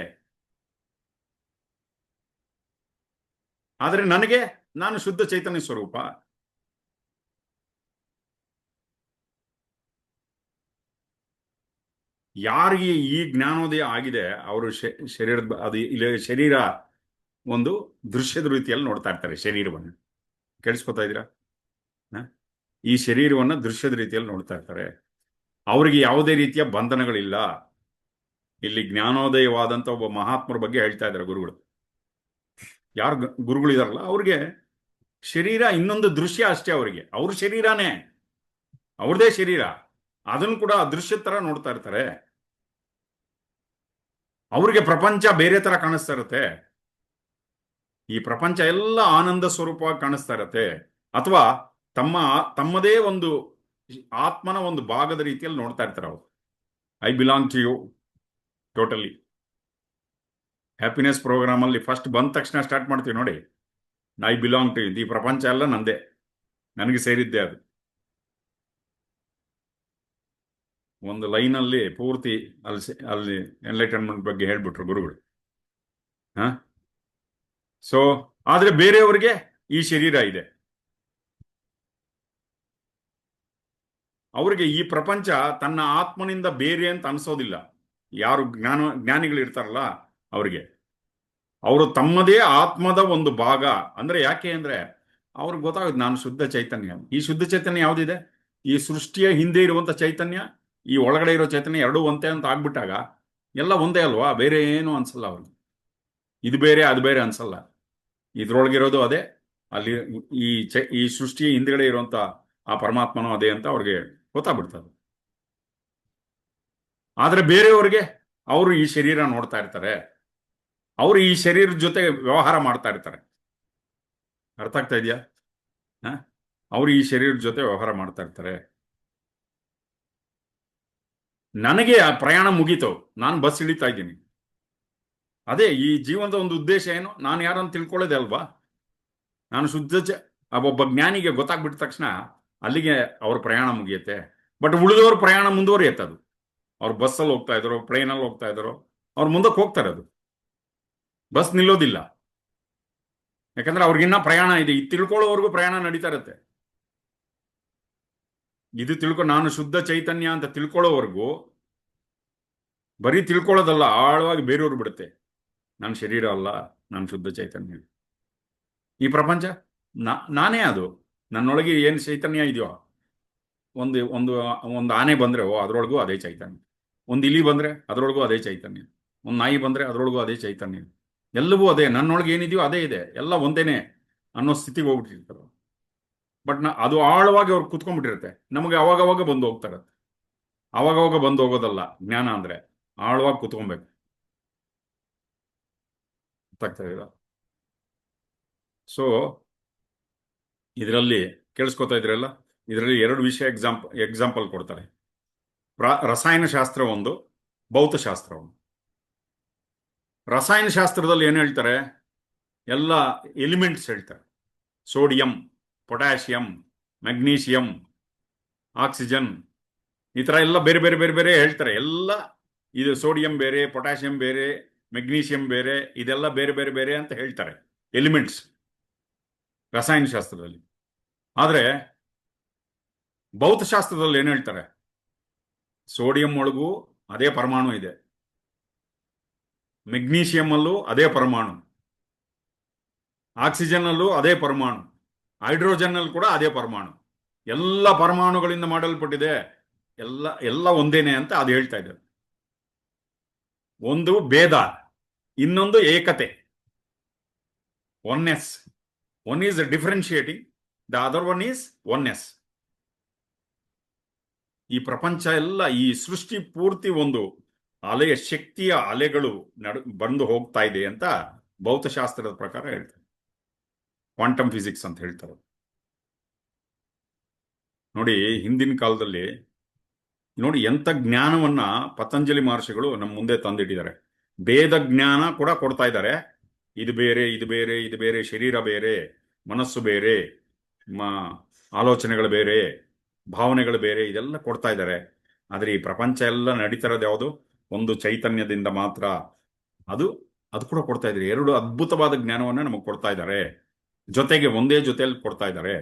ಆದರೆ ನಾನು ಶುದ್ಧ ಚೈತನ್ಯ ಸ್ವರೂಪ. ಯಾರಿಗೆ ಈ ಜ್ಞಾನೋದಯ ಆಗಿದೆ ಅವರು ಶರೀರದ ಅದು ಇಲ್ಲಿ ಶರೀರ ಒಂದು ದೃಶ್ಯದ ರೀತಿಯಲ್ಲಿ ನೋಡ್ತಾ ಇರ್ತಾರೆ ಶರೀರವನ್ನು. ಕೇಳಿಸ್ಕೊತಾ ಇದ್ದೀರಾ? ಈ ಶರೀರವನ್ನ ದೃಶ್ಯದ ರೀತಿಯಲ್ಲಿ ನೋಡ್ತಾ ಇರ್ತಾರೆ. ಅವರಿಗೆ ಯಾವುದೇ ರೀತಿಯ ಬಂಧನಗಳಿಲ್ಲ. ಇಲ್ಲಿ ಜ್ಞಾನೋದಯವಾದಂತ ಒಬ್ಬ ಮಹಾತ್ಮರ ಬಗ್ಗೆ ಹೇಳ್ತಾ ಇದ್ದಾರೆ ಗುರುಗಳು. ಯಾರು ಗುರುಗಳು ಇದಾರಲ್ಲ ಅವ್ರಿಗೆ ಶರೀರ ಇನ್ನೊಂದು ದೃಶ್ಯ ಅಷ್ಟೇ. ಅವರಿಗೆ ಅವ್ರ ಶರೀರನೇ, ಅವ್ರದೇ ಶರೀರ, ಅದನ್ನು ಕೂಡ ಅದೃಶ್ಯ ತರ ನೋಡ್ತಾ ಇರ್ತಾರೆ. ಅವ್ರಿಗೆ ಪ್ರಪಂಚ ಬೇರೆ ತರ ಕಾಣಿಸ್ತಾ ಇರುತ್ತೆ. ಈ ಪ್ರಪಂಚ ಎಲ್ಲ ಆನಂದ ಸ್ವರೂಪವಾಗಿ ಕಾಣಿಸ್ತಾ ಇರತ್ತೆ, ಅಥವಾ ತಮ್ಮದೇ ಒಂದು ಆತ್ಮನ ಒಂದು ಭಾಗದ ರೀತಿಯಲ್ಲಿ ನೋಡ್ತಾ ಇರ್ತಾರೆ ಅವರು. I belong to you totally. Happiness program ಅಲ್ಲಿ ಫಸ್ಟ್ ಬಂದ ತಕ್ಷಣ ಸ್ಟಾರ್ಟ್ ಮಾಡ್ತೀವಿ ನೋಡಿ, ಐ ಬಿಲಾಂಗ್ ಟು ಯು. ಈ ಪ್ರಪಂಚ ಎಲ್ಲ ನಂದೇ, ನನಗೆ ಸೇರಿದ್ದೆ ಅದು. ಒಂದು ಲೈನ್ ಅಲ್ಲಿ ಪೂರ್ತಿ ಅಲ್ಲಿ ಎನ್ಲೈಟನ್ಮೆಂಟ್ ಬಗ್ಗೆ ಹೇಳ್ಬಿಟ್ರು ಗುರುಗಳು. ಸೊ ಆದ್ರೆ ಬೇರೆಯವರಿಗೆ ಈ ಶರೀರ ಇದೆ. ಅವರಿಗೆ ಈ ಪ್ರಪಂಚ ತನ್ನ ಆತ್ಮನಿಂದ ಬೇರೆ ಅಂತ ಅನ್ಸೋದಿಲ್ಲ. ಯಾರು ಜ್ಞಾನಿಗಳು ಇರ್ತಾರಲ್ಲ ಅವರಿಗೆ, ಅವರು ತಮ್ಮದೇ ಆತ್ಮದ ಒಂದು ಭಾಗ. ಅಂದ್ರೆ ಯಾಕೆ ಅಂದ್ರೆ ಅವ್ರಿಗೆ ಗೊತ್ತಾಗುತ್ತೆ ನಾನು ಶುದ್ಧ ಚೈತನ್ಯ. ಈ ಶುದ್ಧ ಚೈತನ್ಯ ಯಾವ್ದಿದೆ? ಈ ಸೃಷ್ಟಿಯ ಹಿಂದೆ ಇರುವಂತ ಚೈತನ್ಯ, ಈ ಒಳಗಡೆ ಇರೋ ಚೈತನ್ಯ ಎರಡೂ ಒಂದೇ ಅಂತ ಆಗ್ಬಿಟ್ಟಾಗ ಎಲ್ಲ ಒಂದೇ ಅಲ್ವಾ, ಬೇರೆ ಏನು ಅನ್ಸಲ್ಲ ಅವ್ರಿಗೆ. ಇದು ಬೇರೆ ಅದು ಬೇರೆ ಅನ್ಸಲ್ಲ. ಇದ್ರೊಳಗಿರೋದು ಅದೇ, ಅಲ್ಲಿ ಈ ಸೃಷ್ಟಿಯ ಹಿಂದ್ಗಡೆ ಇರುವಂತ ಆ ಪರಮಾತ್ಮನೂ ಅದೇ ಅಂತ ಅವ್ರಿಗೆ ಗೊತ್ತಾಗ್ಬಿಡ್ತದೆ. ಆದ್ರೆ ಬೇರೆಯವ್ರಿಗೆ ಅವರು ಈ ಶರೀರ ನೋಡ್ತಾ ಇರ್ತಾರೆ, ಅವರು ಈ ಶರೀರದ ಜೊತೆ ವ್ಯವಹಾರ ಮಾಡ್ತಾ ಇರ್ತಾರೆ. ಅರ್ಥ ಆಗ್ತಾ ಇದೆಯಾ? ಅವರು ಈ ಶರೀರದ ಜೊತೆ ವ್ಯವಹಾರ ಮಾಡ್ತಾ ಇರ್ತಾರೆ. ನನಗೆ ಆ ಪ್ರಯಾಣ ಮುಗೀತು, ನಾನು ಬಸ್ ಇಳಿತಾ ಇದ್ದೀನಿ. ಅದೇ ಈ ಜೀವನದ ಒಂದು ಉದ್ದೇಶ ಏನು? ನಾನು ಯಾರನ್ನು ತಿಳ್ಕೊಳ್ಳೋದೆ ಅಲ್ವಾ. ನಾನು ಒಬ್ಬ ಜ್ಞಾನಿಗೆ ಗೊತ್ತಾಗ್ಬಿಟ್ಟ ತಕ್ಷಣ ಅಲ್ಲಿಗೆ ಅವ್ರ ಪ್ರಯಾಣ ಮುಗಿಯುತ್ತೆ. ಬಟ್ ಉಳಿದವ್ರ ಪ್ರಯಾಣ ಮುಂದುವರಿಯುತ್ತೆ. ಅದು ಅವ್ರು ಬಸ್ಸಲ್ಲಿ ಹೋಗ್ತಾ ಇದ್ರು, ಟ್ರೈನಲ್ಲಿ ಹೋಗ್ತಾ ಇದ್ರು, ಅವ್ರು ಮುಂದಕ್ಕೆ ಹೋಗ್ತಾರೆ. ಅದು ಬಸ್ ನಿಲ್ಲೋದಿಲ್ಲ, ಯಾಕಂದ್ರೆ ಅವ್ರಿಗಿನ್ನ ಪ್ರಯಾಣ ಇದೆ. ಇದು ತಿಳ್ಕೊಳ್ಳೋವರೆಗೂ ಪ್ರಯಾಣ ನಡೀತಾ ಇರುತ್ತೆ. ಇದು ನಾನು ಶುದ್ಧ ಚೈತನ್ಯ ಅಂತ ತಿಳ್ಕೊಳ್ಳೋವರೆಗೂ ಬರೀ ತಿಳ್ಕೊಳ್ಳೋದಲ್ಲ, ಆಳವಾಗಿ ಬೇರೆಯವ್ರು ಬಿಡುತ್ತೆ. ನನ್ನ ಶರೀರ ಅಲ್ಲ, ನಾನು ಶುದ್ಧ ಚೈತನ್ಯ. ಈ ಪ್ರಪಂಚ ನಾನೇ. ಅದು ನನ್ನೊಳಗೆ ಏನು ಚೈತನ್ಯ ಇದೆಯೋ, ಒಂದು ಒಂದು ಒಂದು ಆನೆ ಬಂದ್ರೆ ಅದರೊಳಗೂ ಅದೇ ಚೈತನ್ಯ, ಒಂದು ಇಲಿ ಬಂದ್ರೆ ಅದರೊಳಗೂ ಅದೇ ಚೈತನ್ಯ, ಒಂದು ನಾಯಿ ಬಂದ್ರೆ ಅದರೊಳಗೂ ಅದೇ ಚೈತನ್ಯ, ಎಲ್ಲವೂ ಅದೇ. ನನ್ನೊಳಗೆ ಏನಿದೆಯೋ ಅದೇ ಇದೆ, ಎಲ್ಲ ಒಂದೇನೆ ಅನ್ನೋ ಸ್ಥಿತಿಗೆ ಹೋಗ್ಬಿಟ್ಟಿರ್ತಾರೆ. ಬಟ್ ಅದು ಆಳವಾಗಿ ಅವ್ರು ಕುತ್ಕೊಂಡ್ಬಿಟ್ಟಿರುತ್ತೆ. ನಮಗೆ ಅವಾಗವಾಗ ಬಂದು ಹೋಗ್ತಾರೆ. ಅವಾಗವಾಗ ಬಂದು ಹೋಗೋದಲ್ಲ ಜ್ಞಾನ ಅಂದ್ರೆ, ಆಳವಾಗಿ ಕುತ್ಕೊಬೇಕು. ಗೊತ್ತಾಗ್ತಾ ಇದೆಯಾ? ಸೊ ಇದರಲ್ಲಿ ಕೇಳಿಸ್ಕೊತಾ ಇದ್ರಲ್ಲ, ಇದರಲ್ಲಿ ಎರಡು ವಿಷಯ ಎಕ್ಸಾಂಪಲ್ ಕೊಡ್ತಾರೆ. ರಸಾಯನಶಾಸ್ತ್ರ ಒಂದು, ಭೌತಶಾಸ್ತ್ರ ಒಂದು. ರಸಾಯನಶಾಸ್ತ್ರದಲ್ಲಿ ಏನು ಹೇಳ್ತಾರೆ? ಎಲ್ಲ ಎಲಿಮೆಂಟ್ಸ್ ಹೇಳ್ತಾರೆ. ಸೋಡಿಯಂ, ಪೊಟ್ಯಾಷಿಯಂ, ಮೆಗ್ನೀಷಿಯಂ, ಆಕ್ಸಿಜನ್, ಈ ತರ ಎಲ್ಲ ಬೇರೆ ಬೇರೆ ಬೇರೆ ಬೇರೆ ಹೇಳ್ತಾರೆ. ಎಲ್ಲ ಇದು ಸೋಡಿಯಂ ಬೇರೆ, ಪೊಟ್ಯಾಷಿಯಂ ಬೇರೆ, ಮೆಗ್ನೀಷಿಯಂ ಬೇರೆ, ಇದೆಲ್ಲ ಬೇರೆ ಬೇರೆ ಬೇರೆ ಅಂತ ಹೇಳ್ತಾರೆ ಎಲಿಮೆಂಟ್ಸ್ ರಸಾಯನಶಾಸ್ತ್ರದಲ್ಲಿ. ಆದ್ರೆ ಭೌತಶಾಸ್ತ್ರದಲ್ಲಿ ಏನು ಹೇಳ್ತಾರೆ? ಸೋಡಿಯಂ ಒಳಗೂ ಅದೇ ಪರಮಾಣು ಇದೆ, ಮೆಗ್ನೀಷಿಯಂ ಅಲ್ಲೂ ಅದೇ ಪರಮಾಣು, ಆಕ್ಸಿಜನ್ ಅಲ್ಲೂ ಅದೇ ಪರಮಾಣು, ಹೈಡ್ರೋಜನ್ ಅಲ್ಲಿ ಕೂಡ ಅದೇ ಪರಮಾಣು, ಎಲ್ಲ ಪರಮಾಣುಗಳಿಂದ ಮಾಡಲ್ಪಟ್ಟಿದೆ, ಎಲ್ಲ ಎಲ್ಲ ಒಂದೇನೆ ಅಂತ ಅದು ಹೇಳ್ತಾ ಇದ್ದಾರೆ. ಒಂದು ಭೇದ, ಇನ್ನೊಂದು ಏಕತೆ. Oneness. One is differentiating, the other one is oneness. ಈ ಪ್ರಪಂಚ ಎಲ್ಲ, ಈ ಸೃಷ್ಟಿ ಪೂರ್ತಿ ಒಂದು ಅಲೆಯ ಶಕ್ತಿಯ ಅಲೆಗಳು ಬಂದು ಹೋಗ್ತಾ ಇದೆ ಅಂತ ಭೌತಶಾಸ್ತ್ರದ ಪ್ರಕಾರ ಹೇಳ್ತಾರೆ. ಕ್ವಾಂಟಮ್ ಫಿಸಿಕ್ಸ್ ಅಂತ ಹೇಳ್ತಾರೆ. ನೋಡಿ, ಹಿಂದಿನ ಕಾಲದಲ್ಲಿ ನೋಡಿ ಎಂತ ಜ್ಞಾನವನ್ನ ಪತಂಜಲಿ ಮಹರ್ಷಿಗಳು ನಮ್ಮ ಮುಂದೆ ತಂದಿಟ್ಟಿದ್ದಾರೆ. ಭೇದ ಜ್ಞಾನ ಕೂಡ ಕೊಡ್ತಾ ಇದ್ದಾರೆ. ಇದು ಬೇರೆ, ಇದು ಬೇರೆ, ಇದು ಬೇರೆ, ಶರೀರ ಬೇರೆ, ಮನಸ್ಸು ಬೇರೆ, ಆಲೋಚನೆಗಳು ಬೇರೆ, ಭಾವನೆಗಳು ಬೇರೆ, ಇದೆಲ್ಲ ಕೊಡ್ತಾ ಇದ್ದಾರೆ. ಆದ್ರೆ ಈ ಪ್ರಪಂಚ ಎಲ್ಲ ನಡೀತಿರೋದು ಯಾವುದು? ಒಂದು ಚೈತನ್ಯದಿಂದ ಮಾತ್ರ. ಅದು ಅದು ಕೂಡ ಕೊಡ್ತಾ ಇದ್ದಾರೆ. ಎರಡು ಅದ್ಭುತವಾದ ಜ್ಞಾನವನ್ನ ನಮಗೆ ಕೊಡ್ತಾ ಇದ್ದಾರೆ, ಜೊತೆಗೆ ಒಂದೇ ಜೊತೆಯಲ್ಲಿ ಕೊಡ್ತಾ ಇದ್ದಾರೆ.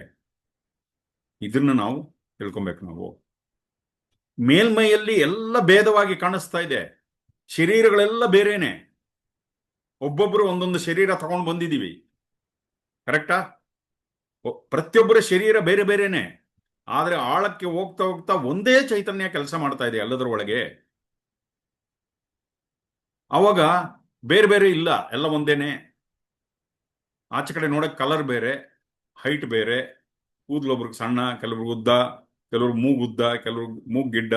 ಇದನ್ನ ನಾವು ತಿಳ್ಕೊಬೇಕು. ನಾವು ಮೇಲ್ಮೈಯಲ್ಲಿ ಎಲ್ಲ ಭೇದವಾಗಿ ಕಾಣಿಸ್ತಾ ಇದೆ, ಶರೀರಗಳೆಲ್ಲ ಬೇರೆನೆ. ಒಬ್ಬೊಬ್ರು ಒಂದೊಂದು ಶರೀರ ತಗೊಂಡು ಬಂದಿದ್ದೀವಿ, ಕರೆಕ್ಟಾ? ಪ್ರತಿಯೊಬ್ಬರ ಶರೀರ ಬೇರೆ ಬೇರೆನೆ, ಆದ್ರೆ ಆಳಕ್ಕೆ ಹೋಗ್ತಾ ಹೋಗ್ತಾ ಒಂದೇ ಚೈತನ್ಯ ಕೆಲಸ ಮಾಡ್ತಾ ಇದೆ ಎಲ್ಲದರ ಒಳಗೆ. ಅವಾಗ ಬೇರೆ ಬೇರೆ ಇಲ್ಲ, ಎಲ್ಲ ಒಂದೇನೆ. ಆಚೆ ಕಡೆ ನೋಡಕ್ ಕಲರ್ ಬೇರೆ, ಹೈಟ್ ಬೇರೆ, ಕೂದಲೊಬ್ರಿಗೆ ಸಣ್ಣ, ಕೆಲವ್ರಿಗೆ ಉದ್ದ, ಕೆಲವ್ರು ಮೂಗುದ್ದ, ಕೆಲವ್ರು ಮೂಗ್ ಗಿಡ್ಡ,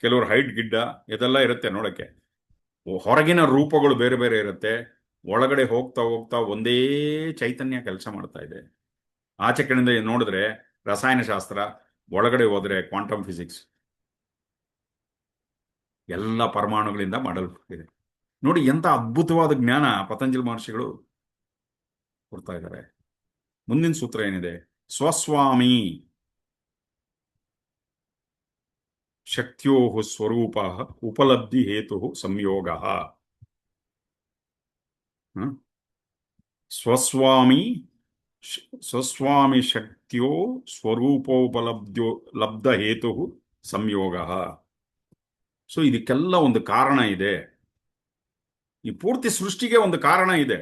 ಕೆಲವ್ರು ಹೈಟ್ ಗಿಡ್ಡ, ಇದೆಲ್ಲ ಇರುತ್ತೆ ನೋಡಕ್ಕೆ. ಹೊರಗಿನ ರೂಪಗಳು ಬೇರೆ ಬೇರೆ ಇರುತ್ತೆ, ಒಳಗಡೆ ಹೋಗ್ತಾ ಹೋಗ್ತಾ ಒಂದೇ ಚೈತನ್ಯ ಕೆಲಸ ಮಾಡ್ತಾ ಇದೆ. ಆಚೆ ಕಡೆಯಿಂದ ನೋಡಿದ್ರೆ ರಸಾಯನಶಾಸ್ತ್ರ, ಒಳಗಡೆ ಹೋದ್ರೆ ಕ್ವಾಂಟಮ್ ಫಿಸಿಕ್ಸ್, ಎಲ್ಲ ಪರಮಾಣುಗಳಿಂದ ಮಾಡಲ್ಪಟ್ಟಿದೆ. ನೋಡಿ ಎಂತ ಅದ್ಭುತವಾದ ಜ್ಞಾನ ಪತಂಜಲಿ ಮಹರ್ಷಿಗಳು ಕೊಡ್ತಾ ಇದ್ದಾರೆ. ಮುಂದಿನ ಸೂತ್ರ ಏನಿದೆ? ಸ್ವಸ್ವಾಮಿ ಶಕ್ತಿಯೋ ಸ್ವರೂಪ ಉಪಲಬ್ಧಿ ಹೇತು ಸಂಯೋಗ. ಸ್ವಸ್ವಾಮಿ ಶಕ್ತಿಯೋ ಸ್ವರೂಪೋಪಲಬ್ಧ್ಯ ಲಬ್ಧ ಹೇತು ಸಂಯೋಗ. ಸೊ ಇದಕ್ಕೆಲ್ಲ ಒಂದು ಕಾರಣ ಇದೆ. ಈ ಪೂರ್ತಿ ಸೃಷ್ಟಿಗೆ ಒಂದು ಕಾರಣ ಇದೆ.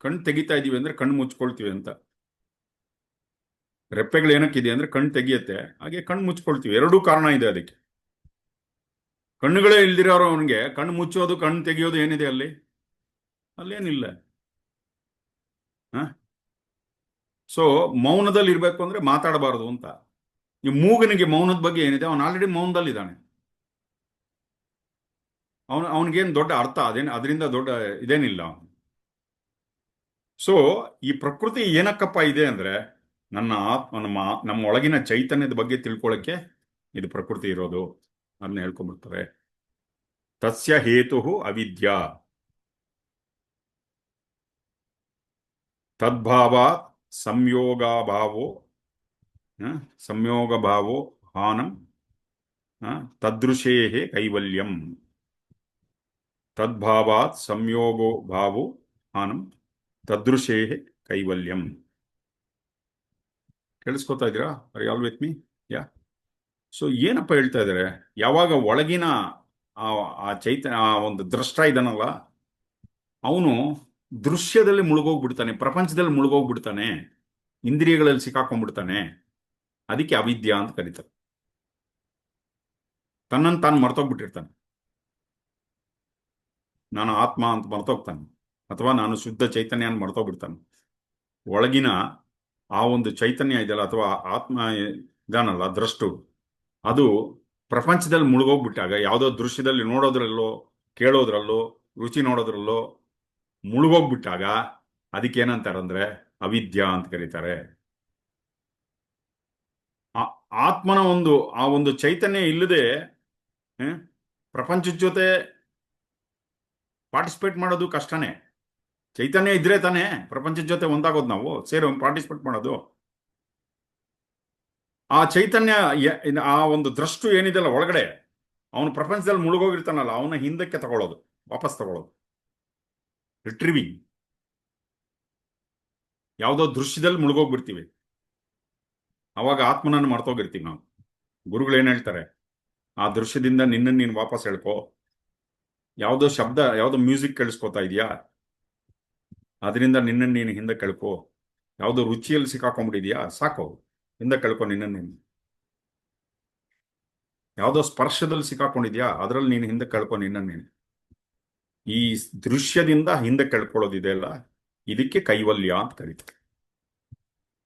ಕಣ್ಣು ತೆಗಿತಾ ಇದೀವಿ ಅಂದ್ರೆ ಕಣ್ಣು ಮುಚ್ಕೊಳ್ತೀವಿ ಅಂತ. ರೆಪ್ಪೆಗಳು ಏನಕ್ಕಿದೆ ಅಂದ್ರೆ ಕಣ್ಣು ತೆಗಿಯತ್ತೆ, ಹಾಗೆ ಕಣ್ಣು ಮುಚ್ಕೊಳ್ತೀವಿ. ಎರಡೂ ಕಾರಣ ಇದೆ ಅದಕ್ಕೆ. ಕಣ್ಣುಗಳೇ ಇಲ್ದಿರೋರು ಅವನಿಗೆ ಕಣ್ಣು ಮುಚ್ಚೋದು ಕಣ್ಣು ತೆಗಿಯೋದು ಏನಿದೆ ಅಲ್ಲಿ? ಅಲ್ಲೇನಿಲ್ಲ. ಸೊ ಮೌನದಲ್ಲಿ ಇರ್ಬೇಕು ಅಂದ್ರೆ ಮಾತಾಡಬಾರದು ಅಂತ. ಈ ಮೂಗನಿಗೆ ಮೌನದ ಬಗ್ಗೆ ಏನಿದೆ? ಅವನು ಆಲ್ರೆಡಿ ಮೌನದಲ್ಲಿದ್ದಾನೆ. ಅವನಿಗೇನು ದೊಡ್ಡ ಅರ್ಥ ಅದರಿಂದ ದೊಡ್ಡ ಇದೇನಿಲ್ಲ. ಸೊ ಈ ಪ್ರಕೃತಿ ಏನಕ್ಕಪ್ಪ ಇದೆ ಅಂದ್ರೆ ನನ್ನ ಆತ್ಮ, ನಮ್ಮ ಒಳಗಿನ ಚೈತನ್ಯದ ಬಗ್ಗೆ ತಿಳ್ಕೊಳ್ಳಕ್ಕೆ ಇದು ಪ್ರಕೃತಿ ಇರೋದು. ಅದನ್ನ ಹೇಳ್ಕೊಂಡ್ಬಿಡ್ತಾರೆ. ತಸ್ಯ ಹೇತು ಅವಿದ್ಯಾ ತದ್ಭಾವಾತ್ ಸಂಯೋಗ ಭಾವೋ ಹಾನಂ ತದೃಶೇ ಕೈವಲ್ಯಂ. ತದ್ಭಾವಾತ್ ಸಂಯೋಗೋ ಭಾವೋ ಹಾನಂ ತದೃಶೇ ಕೈವಲ್ಯಂ. ಕೇಳಿಸ್ಕೊತಾ ಇದ್ದೀರಾ? Are you all with me? Yeah. So ಏನಪ್ಪ ಹೇಳ್ತಾ ಇದ್ದಾರೆ? ಯಾವಾಗ ಒಳಗಿನ ಆ ಚೈತನ್ಯ, ಆ ಒಂದು ದ್ರಷ್ಟ ಇದನ್ನಲ್ಲ, ಅವನು ದೃಶ್ಯದಲ್ಲಿ ಮುಳುಗೋಗ್ಬಿಡ್ತಾನೆ, ಪ್ರಪಂಚದಲ್ಲಿ ಮುಳುಗೋಗ್ಬಿಡ್ತಾನೆ, ಇಂದ್ರಿಯಗಳಲ್ಲಿ ಸಿಕ್ಕಾಕೊಂಡ್ಬಿಡ್ತಾನೆ. ಅದಕ್ಕೆ ಅವಿದ್ಯಾ ಅಂತ ಕರೀತಾರೆ. ತನ್ನನ್ನು ತಾನು ಮರ್ತೋಗ್ಬಿಟ್ಟಿರ್ತಾನೆ. ನಾನು ಆತ್ಮ ಅಂತ ಮರ್ತೋಗ್ತಾನೆ, ಅಥವಾ ನಾನು ಶುದ್ಧ ಚೈತನ್ಯ ಅಂತ ಮರ್ತೋಗ್ಬಿಡ್ತಾನೆ. ಒಳಗಿನ ಆ ಒಂದು ಚೈತನ್ಯ ಇದೆಯಲ್ಲ, ಅಥವಾ ಆತ್ಮ ಇದಾನಲ್ಲ, ದ್ರಷ್ಟು, ಅದು ಪ್ರಪಂಚದಲ್ಲಿ ಮುಳುಗೋಗ್ಬಿಟ್ಟಾಗ, ಯಾವುದೋ ದೃಶ್ಯದಲ್ಲಿ ನೋಡೋದ್ರಲ್ಲೋ, ಕೇಳೋದ್ರಲ್ಲೋ, ರುಚಿ ನೋಡೋದ್ರಲ್ಲೋ ಮುಳುಗೋಗ್ಬಿಟ್ಟಾಗ ಅದಕ್ಕೇನಂತಾರಂದ್ರೆ ಅವಿದ್ಯಾ ಅಂತ ಕರೀತಾರೆ. ಆತ್ಮನ ಆ ಒಂದು ಚೈತನ್ಯ ಇಲ್ಲದೆ ಪ್ರಪಂಚದ ಜೊತೆ ಪಾರ್ಟಿಸಿಪೇಟ್ ಮಾಡೋದು ಕಷ್ಟನೇ. ಚೈತನ್ಯ ಇದ್ರೆ ತಾನೇ ಪ್ರಪಂಚದ ಜೊತೆ ಒಂದಾಗೋದು, ನಾವು ಸೇರಿ ಪಾರ್ಟಿಸಿಪೇಟ್ ಮಾಡೋದು. ಆ ಚೈತನ್ಯ, ಆ ಒಂದು ದ್ರಷ್ಟು ಏನಿದೆಲ್ಲ ಒಳಗಡೆ, ಅವನು ಪ್ರಪಂಚದಲ್ಲಿ ಮುಳುಗೋಗಿರ್ತಾನಲ್ಲ, ಅವನ ಹಿಂದಕ್ಕೆ ತಗೊಳ್ಳೋದು, ವಾಪಸ್ ತಗೊಳ್ಳೋದು, ರಿಟ್ರೀವಿಂಗ್. ಯಾವುದೋ ದೃಶ್ಯದಲ್ಲಿ ಮುಳುಗೋಗ್ಬಿಡ್ತೀವಿ, ಅವಾಗ ಆತ್ಮನನ್ನು ಮರ್ತೋಗಿರ್ತೀವಿ ನಾವು. ಗುರುಗಳು ಏನ್ ಹೇಳ್ತಾರೆ? ಆ ದೃಶ್ಯದಿಂದ ನಿನ್ನನ್ನು ನೀನು ವಾಪಸ್ ಹೇಳ್ಕೋ, ಯಾವುದೋ ಶಬ್ದ, ಯಾವುದೋ ಮ್ಯೂಸಿಕ್ ಕೇಳಿಸ್ಕೊತಾ ಇದೆಯಾ, ಅದರಿಂದ ನಿನ್ನನ್ನು ನೀನು ಹಿಂದೆ ಕಳ್ಕೋ. ಯಾವುದೋ ರುಚಿಯಲ್ಲಿ ಸಿಕ್ಕಾಕೊಂಡ್ಬಿಟ್ಟಿದ್ಯಾ, ಸಾಕು, ಹಿಂದೆ ಕಳ್ಕೊ ನಿನ್ನನ್ನು ನೀನು. ಯಾವುದೋ ಸ್ಪರ್ಶದಲ್ಲಿ ಸಿಕ್ಕಾಕೊಂಡಿದ್ಯಾ, ಅದರಲ್ಲಿ ನೀನು ಹಿಂದೆ ಕಳ್ಕೊ ನಿನ್ನನ್ನು ನೀನು. ಈ ದೃಶ್ಯದಿಂದ ಹಿಂದೆ ಕಳ್ಕೊಳ್ಳೋದಿದೆ ಅಲ್ಲ, ಇದಕ್ಕೆ ಕೈವಲ್ಯ ಅಂತ ಕರೀತಾರೆ.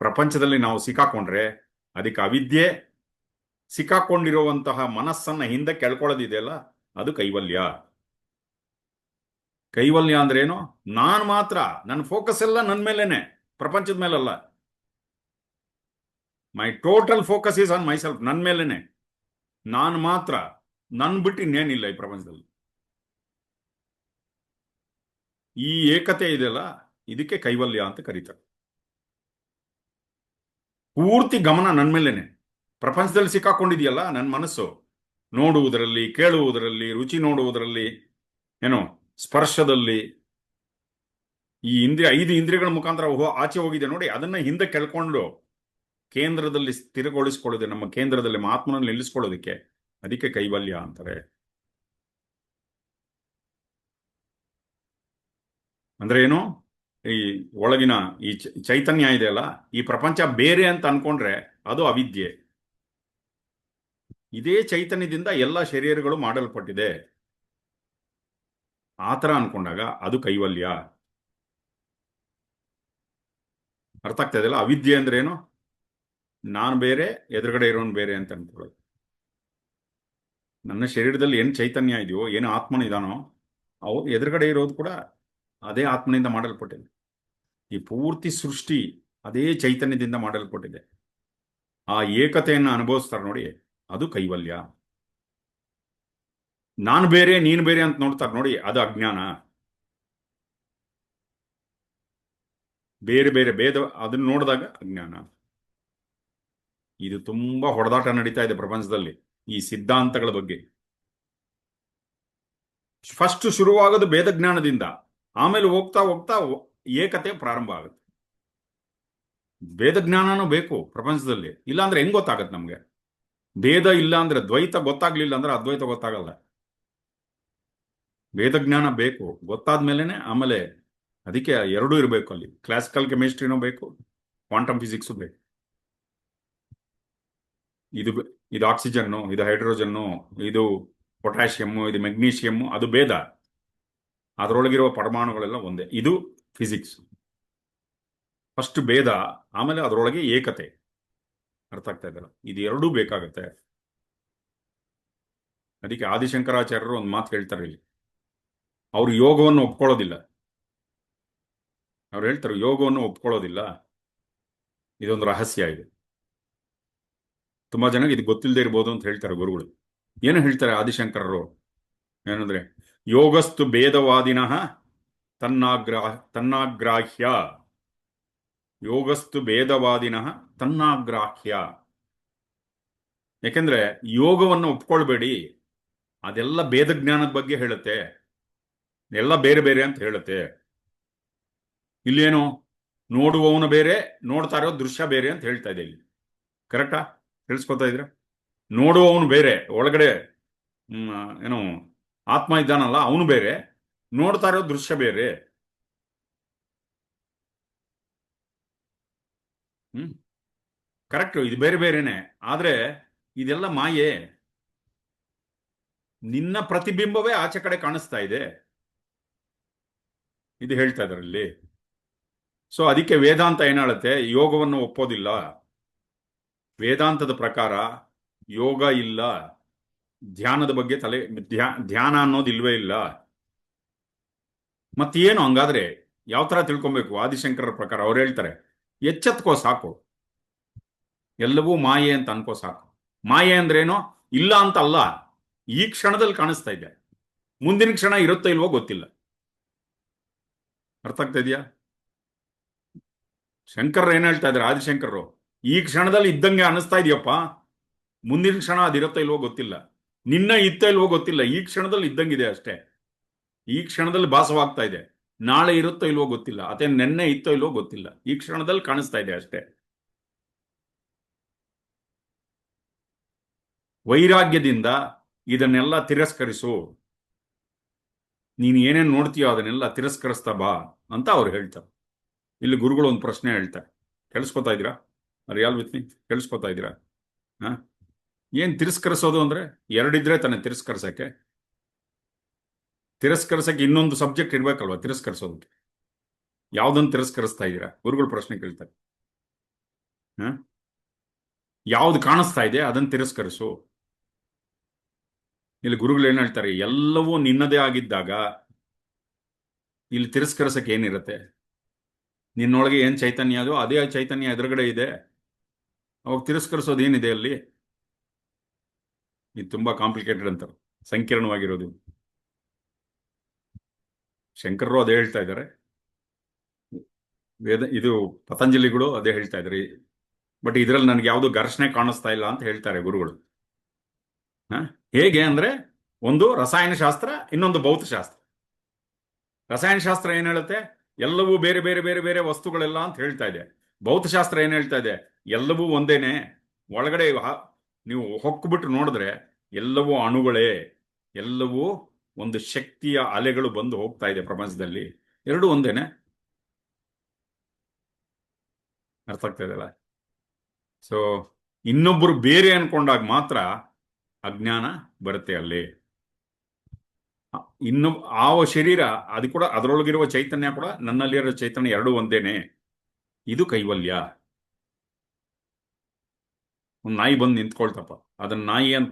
ಪ್ರಪಂಚದಲ್ಲಿ ನಾವು ಸಿಕ್ಕಾಕೊಂಡ್ರೆ ಅದಕ್ಕೆ ಅವಿದ್ಯೆ, ಸಿಕ್ಕಾಕೊಂಡಿರುವಂತಹ ಮನಸ್ಸನ್ನ ಹಿಂದೆ ಕೆಳ್ಕೊಳ್ಳೋದಿದೆಯಲ್ಲ, ಅದು ಕೈವಲ್ಯ. ಕೈವಲ್ಯ ಅಂದ್ರೆ ಏನು? ನಾನು ಮಾತ್ರ, ನನ್ನ ಫೋಕಸ್ ಎಲ್ಲ ನನ್ನ ಮೇಲೇನೆ, ಪ್ರಪಂಚದ ಮೇಲಲ್ಲ. My total focus is on myself, ನನ್ನ ಮೇಲೇನೆ. ನಾನು ಮಾತ್ರ, ನನ್ ಬಿಟ್ಟು ಇನ್ನೇನಿಲ್ಲ ಈ ಪ್ರಪಂಚದಲ್ಲಿ. ಈ ಏಕತೆ ಇದೆಯಲ್ಲ, ಇದಕ್ಕೆ ಕೈವಲ್ಯ ಅಂತ ಕರೀತಾರೆ. ಪೂರ್ತಿ ಗಮನ ನನ್ನ ಮೇಲೇನೆ. ಪ್ರಪಂಚದಲ್ಲಿ ಸಿಕ್ಕಾಕೊಂಡಿದೆಯಲ್ಲ ನನ್ನ ಮನಸ್ಸು, ನೋಡುವುದರಲ್ಲಿ, ಕೇಳುವುದರಲ್ಲಿ, ರುಚಿ ನೋಡುವುದರಲ್ಲಿ, ಏನೋ ಸ್ಪರ್ಶದಲ್ಲಿ, ಈ ಇಂದ್ರಿಯ, 5 ಇಂದ್ರಿಯಗಳ ಮುಖಾಂತರ ಆಚೆ ಹೋಗಿದೆ ನೋಡಿ, ಅದನ್ನ ಹಿಂದೆ ಕೆಳ್ಕೊಂಡು ಕೇಂದ್ರದಲ್ಲಿ ಸ್ಥಿರಗೊಳಿಸ್ಕೊಳ್ಳೋದೆ, ನಮ್ಮ ಕೇಂದ್ರದಲ್ಲಿ ಆತ್ಮನಲ್ಲಿ ನಿಲ್ಲಿಸ್ಕೊಳ್ಳೋದಕ್ಕೆ, ಅದಕ್ಕೆ ಕೈವಲ್ಯ ಅಂತಾರೆ. ಅಂದ್ರೆ ಏನು? ಈ ಒಳಗಿನ ಈ ಚೈತನ್ಯ ಇದೆಯಲ್ಲ, ಈ ಪ್ರಪಂಚ ಬೇರೆ ಅಂತ ಅನ್ಕೊಂಡ್ರೆ ಅದು ಅವಿದ್ಯೆ. ಇದೇ ಚೈತನ್ಯದಿಂದ ಎಲ್ಲ ಶರೀರಗಳು ಮಾಡಲ್ಪಟ್ಟಿದೆ, ಆತರ ಅನ್ಕೊಂಡಾಗ ಅದು ಕೈವಲ್ಯ. ಅರ್ಥ ಆಗ್ತಾ ಇದೆಯಲ್ಲ? ಅವಿದ್ಯೆ ಅಂದ್ರೆ ಏನು? ನಾನು ಬೇರೆ, ಎದುರುಗಡೆ ಇರೋನು ಬೇರೆ ಅಂತ ಅನ್ಕೊಳ್ಳೋದು. ನನ್ನ ಶರೀರದಲ್ಲಿ ಏನು ಚೈತನ್ಯ ಇದೆಯೋ, ಏನು ಆತ್ಮನಿದಾನೋ, ಅವ್ರು ಎದುರುಗಡೆ ಇರೋದು ಕೂಡ ಅದೇ ಆತ್ಮನಿಂದ ಮಾಡಲ್ಪಟ್ಟಿದೆ. ಈ ಪೂರ್ತಿ ಸೃಷ್ಟಿ ಅದೇ ಚೈತನ್ಯದಿಂದ ಮಾಡಲ್ಪಟ್ಟಿದೆ. ಆ ಏಕತೆಯನ್ನು ಅನುಭವಿಸ್ತಾರೆ ನೋಡಿ, ಅದು ಕೈವಲ್ಯ. ನಾನು ಬೇರೆ ನೀನು ಬೇರೆ ಅಂತ ನೋಡ್ತಾರೆ ನೋಡಿ, ಅದು ಅಜ್ಞಾನ. ಬೇರೆ ಬೇರೆ ಭೇದ ಅದನ್ನ ನೋಡಿದಾಗ ಅಜ್ಞಾನ. ಇದು ತುಂಬಾ ಹೊಡೆದಾಟ ನಡೀತಾ ಇದೆ ಪ್ರಪಂಚದಲ್ಲಿ ಈ ಸಿದ್ಧಾಂತಗಳ ಬಗ್ಗೆ. ಫಸ್ಟ್ ಶುರುವಾಗೋದು ಭೇದ ಜ್ಞಾನದಿಂದ, ಆಮೇಲೆ ಹೋಗ್ತಾ ಹೋಗ್ತಾ ಏಕತೆ ಪ್ರಾರಂಭ ಆಗುತ್ತೆ. ಭೇದ ಜ್ಞಾನನೂ ಬೇಕು ಪ್ರಪಂಚದಲ್ಲಿ, ಇಲ್ಲಾಂದ್ರೆ ಹೆಂಗ್ ಗೊತ್ತಾಗತ್ತೆ ನಮ್ಗೆ? ಭೇದ ಇಲ್ಲ ಅಂದ್ರೆ, ದ್ವೈತ ಗೊತ್ತಾಗ್ಲಿಲ್ಲ ಅಂದ್ರೆ ಅದ್ವೈತ ಗೊತ್ತಾಗಲ್ಲ. ಭೇದ ಜ್ಞಾನ ಬೇಕು, ಗೊತ್ತಾದ್ಮೇಲೆನೆ ಆಮೇಲೆ. ಅದಕ್ಕೆ ಎರಡೂ ಇರಬೇಕು ಅಲ್ಲಿ. ಕ್ಲಾಸಿಕಲ್ ಕೆಮಿಸ್ಟ್ರಿನೂ ಬೇಕು, ಕ್ವಾಂಟಮ್ ಫಿಸಿಕ್ಸು ಬೇಕು. ಇದು ಇದು ಆಕ್ಸಿಜನ್ನು, ಇದು ಹೈಡ್ರೋಜನ್ನು, ಇದು ಪೊಟ್ಯಾಷಿಯಮ್ಮು, ಇದು ಮೆಗ್ನೀಷಿಯಮ್ಮು, ಅದು ಭೇದ. ಅದರೊಳಗಿರುವ ಪರಮಾಣುಗಳೆಲ್ಲ ಒಂದೇ. ಇದು ಫಿಸಿಕ್ಸ್. ಫಸ್ಟ್ ಭೇದ, ಆಮೇಲೆ ಅದರೊಳಗೆ ಏಕತೆ. ಅರ್ಥ ಆಗ್ತಾ ಇದ್ದಲ್ಲ? ಇದು ಎರಡೂ ಬೇಕಾಗತ್ತೆ. ಅದಕ್ಕೆ ಆದಿಶಂಕರಾಚಾರ್ಯರು ಒಂದು ಮಾತು ಹೇಳ್ತಾರೆ ಇಲ್ಲಿ. ಅವರು ಯೋಗವನ್ನು ಒಪ್ಕೊಳ್ಳೋದಿಲ್ಲ. ಅವ್ರು ಹೇಳ್ತಾರೆ ಯೋಗವನ್ನು ಒಪ್ಕೊಳ್ಳೋದಿಲ್ಲ, ಇದೊಂದು ರಹಸ್ಯ ಇದೆ. ತುಂಬಾ ಜನಕ್ಕೆ ಇದು ಗೊತ್ತಿಲ್ಲದೆ ಇರ್ಬೋದು ಅಂತ ಹೇಳ್ತಾರೆ ಗುರುಗಳು. ಏನು ಹೇಳ್ತಾರೆ ಆದಿಶಂಕರರು? ಏನಂದ್ರೆ, ಯೋಗಸ್ತು ಭೇದವಾದಿನಃ ತನ್ನಾಗ್ರಾಹ್ಯ. ಯೋಗಸ್ತು ಭೇದವಾದಿನಃ ತನ್ನಾಗ್ರಾಹ್ಯ. ಯಾಕೆಂದ್ರೆ ಯೋಗವನ್ನು ಒಪ್ಕೊಳ್ಬೇಡಿ, ಅದೆಲ್ಲ ಭೇದ ಜ್ಞಾನದ ಬಗ್ಗೆ ಹೇಳುತ್ತೆ, ಎಲ್ಲ ಬೇರೆ ಬೇರೆ ಅಂತ ಹೇಳುತ್ತೆ. ಇಲ್ಲೇನು, ನೋಡುವವನು ಬೇರೆ, ನೋಡ್ತಾ ಇರೋ ದೃಶ್ಯ ಬೇರೆ ಅಂತ ಹೇಳ್ತಾ ಇದೆ ಇಲ್ಲಿ. ಕರೆಕ್ಟಾ? ತಿಳಿಸ್ಕೊತಾ ಇದ್ರೆ, ನೋಡುವವನು ಬೇರೆ, ಒಳಗಡೆ ಏನು ಆತ್ಮ ಇದ್ದಾನಲ್ಲ ಅವನು ಬೇರೆ, ನೋಡ್ತಾ ಇರೋ ದೃಶ್ಯ ಬೇರೆ. ಕರೆಕ್ಟ್, ಇದು ಬೇರೆ ಬೇರೆನೆ. ಆದ್ರೆ ಇದೆಲ್ಲ ಮಾಯೆ. ನಿನ್ನ ಪ್ರತಿಬಿಂಬವೇ ಆಚೆ ಕಡೆ ಕಾಣಿಸ್ತಾ ಇದೆ, ಇದು ಹೇಳ್ತಾ ಇದರಲ್ಲಿ. ಸೊ ಅದಕ್ಕೆ ವೇದಾಂತ ಏನ್ ಹೇಳುತ್ತೆ? ಯೋಗವನ್ನು ಒಪ್ಪೋದಿಲ್ಲ. ವೇದಾಂತದ ಪ್ರಕಾರ ಯೋಗ ಇಲ್ಲ, ಧ್ಯಾನದ ಬಗ್ಗೆ ಧ್ಯಾನ ಅನ್ನೋದು ಇಲ್ವೇ ಇಲ್ಲ. ಮತ್ತೇನು ಹಂಗಾದ್ರೆ? ಯಾವ ತರ ತಿಳ್ಕೊಬೇಕು? ಆದಿಶಂಕರರ ಪ್ರಕಾರ ಅವ್ರು ಹೇಳ್ತಾರೆ, ಎಚ್ಚೆತ್ಕೋ ಸಾಕು, ಎಲ್ಲವೂ ಮಾಯೆ ಅಂತ ಅನ್ಕೋ ಸಾಕು. ಮಾಯೆ ಅಂದ್ರೇನು? ಇಲ್ಲ ಅಂತ ಅಲ್ಲ, ಈ ಕ್ಷಣದಲ್ಲಿ ಕಾಣಿಸ್ತಾ ಇದೆ, ಮುಂದಿನ ಕ್ಷಣ ಇರುತ್ತೋ ಇಲ್ವೋ ಗೊತ್ತಿಲ್ಲ. ಅರ್ಥ ಆಗ್ತಾ ಇದೆಯಾ? ಶಂಕರರು ಏನ್ ಹೇಳ್ತಾ ಇದ್ದಾರೆ? ಆದಿಶಂಕರರು, ಈ ಕ್ಷಣದಲ್ಲಿ ಇದ್ದಂಗೆ ಅನಿಸ್ತಾ ಇದೆಯಪ್ಪ, ಮುಂದಿನ ಕ್ಷಣ ಅದಿರುತ್ತೋ ಇಲ್ವೋ ಗೊತ್ತಿಲ್ಲ, ನಿನ್ನ ಇತ್ತ ಇಲ್ವೋ ಗೊತ್ತಿಲ್ಲ, ಈ ಕ್ಷಣದಲ್ಲಿ ಇದ್ದಂಗಿದೆ ಅಷ್ಟೇ. ಈ ಕ್ಷಣದಲ್ಲಿ ಭಾಸವಾಗ್ತಾ ಇದೆ, ನಾಳೆ ಇರುತ್ತೋ ಇಲ್ವೋ ಗೊತ್ತಿಲ್ಲ, ಅದೇ ನೆನ್ನೆ ಇತ್ತೋ ಇಲ್ವೋ ಗೊತ್ತಿಲ್ಲ, ಈ ಕ್ಷಣದಲ್ಲಿ ಕಾಣಿಸ್ತಾ ಇದೆ ಅಷ್ಟೇ. ವೈರಾಗ್ಯದಿಂದ ಇದನ್ನೆಲ್ಲ ತಿರಸ್ಕರಿಸು. ನೀನು ಏನೇನು ನೋಡ್ತೀಯೋ ಅದನ್ನೆಲ್ಲ ತಿರಸ್ಕರಿಸ್ತಾ ಬಾ ಅಂತ ಅವ್ರು ಹೇಳ್ತಾರೆ. ಇಲ್ಲಿ ಗುರುಗಳು ಒಂದು ಪ್ರಶ್ನೆ ಹೇಳ್ತಾರೆ, ಕೇಳಿಸ್ಕೊತಾ ಇದ್ದೀರಾ? ರಿಯಾಲ್ ವಿತ್ ಮೀ, ಕೇಳಿಸ್ಕೊತಾ ಇದ್ದೀರಾ? ಹಾ, ಏನ್ ತಿರಸ್ಕರಿಸೋದು ಅಂದ್ರೆ ಎರಡಿದ್ರೆ ತಾನೆ ತಿರಸ್ಕರಿಸಕ್ಕೆ. ತಿರಸ್ಕರಿಸಕ್ಕೆ ಇನ್ನೊಂದು ಸಬ್ಜೆಕ್ಟ್ ಇರ್ಬೇಕಲ್ವಾ ತಿರಸ್ಕರಿಸೋದಕ್ಕೆ? ಯಾವ್ದನ್ನು ತಿರಸ್ಕರಿಸ್ತಾ ಇದ್ದೀರಾ? ಗುರುಗಳು ಪ್ರಶ್ನೆ ಕೇಳ್ತಾರೆ. ಹಾ, ಯಾವ್ದು ಕಾಣಿಸ್ತಾ ಇದೆ ಅದನ್ನು ತಿರಸ್ಕರಿಸು. ಇಲ್ಲಿ ಗುರುಗಳು ಏನ್ ಹೇಳ್ತಾರೆ, ಎಲ್ಲವೂ ನಿನ್ನದೇ ಆಗಿದ್ದಾಗ ಇಲ್ಲಿ ತಿರಸ್ಕರಿಸಕ್ಕೆ ಏನಿರುತ್ತೆ? ನಿನ್ನೊಳಗೆ ಏನ್ ಚೈತನ್ಯ ಅದೋ ಅದೇ ಚೈತನ್ಯ ಎದುರುಗಡೆ ಇದೆ. ಅವಾಗ ತಿರಸ್ಕರಿಸೋದು ಏನಿದೆ ಅಲ್ಲಿ? ಇದು ತುಂಬಾ ಕಾಂಪ್ಲಿಕೇಟೆಡ್ ಅಂತಾರೆ, ಸಂಕೀರ್ಣವಾಗಿರೋದು. ಶಂಕರರು ಅದೇ ಹೇಳ್ತಾ ಇದ್ದಾರೆ, ಇದು ಪತಂಜಲಿಗಳು ಅದೇ ಹೇಳ್ತಾ ಇದ್ದಾರೆ. ಬಟ್ ಇದ್ರಲ್ಲಿ ನನಗೆ ಯಾವುದು ಘರ್ಷಣೆ ಕಾಣಿಸ್ತಾ ಇಲ್ಲ ಅಂತ ಹೇಳ್ತಾರೆ ಗುರುಗಳು. ಹೇಗೆ ಅಂದ್ರೆ, ಒಂದು ರಸಾಯನಶಾಸ್ತ್ರ, ಇನ್ನೊಂದು ಭೌತಶಾಸ್ತ್ರ. ರಸಾಯನಶಾಸ್ತ್ರ ಏನ್ ಹೇಳುತ್ತೆ? ಎಲ್ಲವೂ ಬೇರೆ ಬೇರೆ ಬೇರೆ ಬೇರೆ ವಸ್ತುಗಳೆಲ್ಲ ಅಂತ ಹೇಳ್ತಾ ಇದೆ. ಭೌತಶಾಸ್ತ್ರ ಏನ್ ಹೇಳ್ತಾ ಇದೆ? ಎಲ್ಲವೂ ಒಂದೇನೆ. ಒಳಗಡೆ ನೀವು ಹೊಕ್ಬಿಟ್ಟು ನೋಡಿದ್ರೆ ಎಲ್ಲವೂ ಅಣುಗಳೇ, ಎಲ್ಲವೂ ಒಂದು ಶಕ್ತಿಯ ಅಲೆಗಳು ಬಂದು ಹೋಗ್ತಾ ಇದೆ ಪ್ರಪಂಚದಲ್ಲಿ. ಎರಡೂ ಒಂದೇನೆ. ಅರ್ಥ ಆಗ್ತಾ ಇದೆಯಲ್ಲ? ಸೊ ಇನ್ನೊಬ್ಬರು ಬೇರೆ ಅನ್ಕೊಂಡಾಗ ಮಾತ್ರ ಅಜ್ಞಾನ ಬರುತ್ತೆ ಅಲ್ಲಿ. ಇನ್ನು ಆ ಶರೀರ ಅದು ಕೂಡ, ಅದರೊಳಗಿರುವ ಚೈತನ್ಯ ಕೂಡ ನನ್ನಲ್ಲಿರೋ ಚೈತನ್ಯ ಎರಡೂ ಒಂದೇನೆ. ಇದು ಕೈವಲ್ಯ. ಒಂದು ನಾಯಿ ಬಂದು ನಿಂತ್ಕೊಳ್ತಪ್ಪ, ಅದನ್ನ ನಾಯಿ ಅಂತ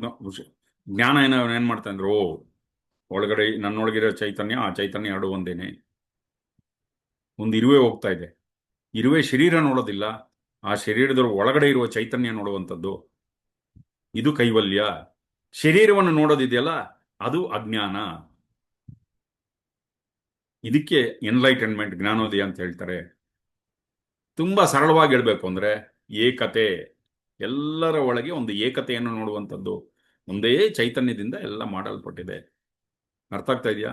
ಜ್ಞಾನ ಏನ್ ಮಾಡ್ತಾ ಅಂದ್ರೆ, ಓ ಒಳಗಡೆ ನನ್ನೊಳಗಿರೋ ಚೈತನ್ಯ ಆ ಚೈತನ್ಯ ಎರಡೂ ಒಂದೇನೆ. ಒಂದು ಇರುವೆ ಹೋಗ್ತಾ ಇದೆ, ಇರುವೆ ಶರೀರ ನೋಡೋದಿಲ್ಲ, ಆ ಶರೀರದ ಒಳಗಡೆ ಇರುವ ಚೈತನ್ಯ ನೋಡುವಂಥದ್ದು. ಇದು ಕೈವಲ್ಯ. ಶರೀರವನ್ನು ನೋಡೋದಿದೆಯಲ್ಲ, ಅದು ಅಜ್ಞಾನ. ಇದಕ್ಕೆ ಎನ್ಲೈಟನ್ಮೆಂಟ್, ಜ್ಞಾನೋದಯ ಅಂತ ಹೇಳ್ತಾರೆ. ತುಂಬಾ ಸರಳವಾಗಿ ಹೇಳ್ಬೇಕು ಅಂದ್ರೆ ಏಕತೆ. ಎಲ್ಲರ ಒಳಗೆ ಒಂದು ಏಕತೆಯನ್ನು ನೋಡುವಂಥದ್ದು. ಒಂದೇ ಚೈತನ್ಯದಿಂದ ಎಲ್ಲ ಮಾಡಲ್ಪಟ್ಟಿದೆ. ಅರ್ಥ ಆಗ್ತಾ ಇದೆಯಾ?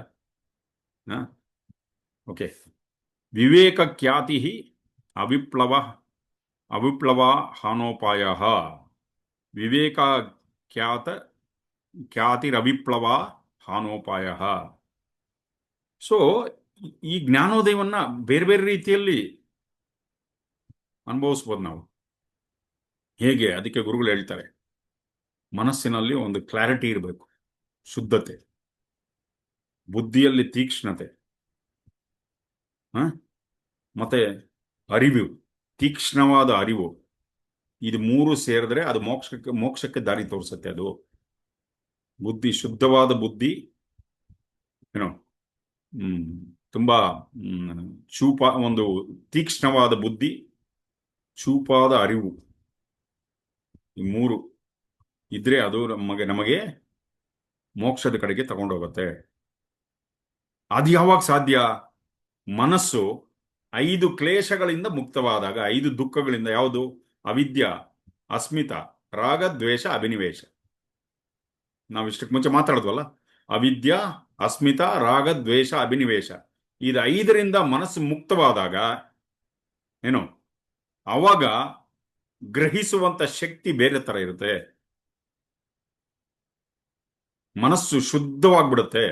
ಓಕೆ. ವಿವೇಕ ಖ್ಯಾತಿ ಅವಿಪ್ಲವ ಅವಿಪ್ಲವ ಹಾನೋಪಾಯ. ವಿವೇಕ ಖ್ಯಾತಿರವಿಪ್ಲವ ಹಾನೋಪಾಯ. ಸೊ ಈ ಜ್ಞಾನೋದಯವನ್ನ ಬೇರೆ ಬೇರೆ ರೀತಿಯಲ್ಲಿ ಅನುಭವಿಸ್ಬೋದು ನಾವು. ಹೇಗೆ? ಅದಕ್ಕೆ ಗುರುಗಳು ಹೇಳ್ತಾರೆ, ಮನಸ್ಸಿನಲ್ಲಿ ಒಂದು ಕ್ಲಾರಿಟಿ ಇರಬೇಕು, ಶುದ್ಧತೆ, ಬುದ್ಧಿಯಲ್ಲಿ ತೀಕ್ಷ್ಣತೆ, ಮತ್ತೆ ಅರಿವು, ತೀಕ್ಷ್ಣವಾದ ಅರಿವು. ಇದು ಮೂರು ಸೇರಿದ್ರೆ ಅದು ಮೋಕ್ಷಕ್ಕೆ ದಾರಿ ತೋರಿಸುತ್ತೆ. ಅದು ಬುದ್ಧಿ, ಶುದ್ಧವಾದ ಬುದ್ಧಿ, ಏನೋ ತುಂಬಾ ಒಂದು ತೀಕ್ಷ್ಣವಾದ ಬುದ್ಧಿ, ಚೂಪಾದ ಅರಿವು, ಈ ಮೂರು ಇದ್ರೆ ಅದು ನಮಗೆ ಮೋಕ್ಷದ ಕಡೆಗೆ ತಗೊಂಡೋಗುತ್ತೆ. ಅದು ಯಾವಾಗ ಸಾಧ್ಯ? ಮನಸ್ಸು 5 ಕ್ಲೇಶಗಳಿಂದ ಮುಕ್ತವಾದಾಗ. 5 ದುಃಖಗಳಿಂದ. ಯಾವುದು? ಅವಿದ್ಯ, ಅಸ್ಮಿತ, ರಾಗ, ದ್ವೇಷ, ಅಭಿನಿವೇಶ. ನಾವು ಇಷ್ಟಕ್ಕೆ ಮುಂಚೆ ಮಾತಾಡಿದ್ವಲ್ಲ, ಅವಿದ್ಯ, ಅಸ್ಮಿತ, ರಾಗ, ದ್ವೇಷ, ಅಭಿನಿವೇಶ. ಇದು 5ರಿಂದ ಮನಸ್ಸು ಮುಕ್ತವಾದಾಗ ಏನು, ಅವಾಗ ಗ್ರಹಿಸುವಂತ ಶಕ್ತಿ ಬೇರೆ ತರ ಇರುತ್ತೆ. ಮನಸ್ಸು ಶುದ್ಧವಾಗ್ಬಿಡುತ್ತೆ.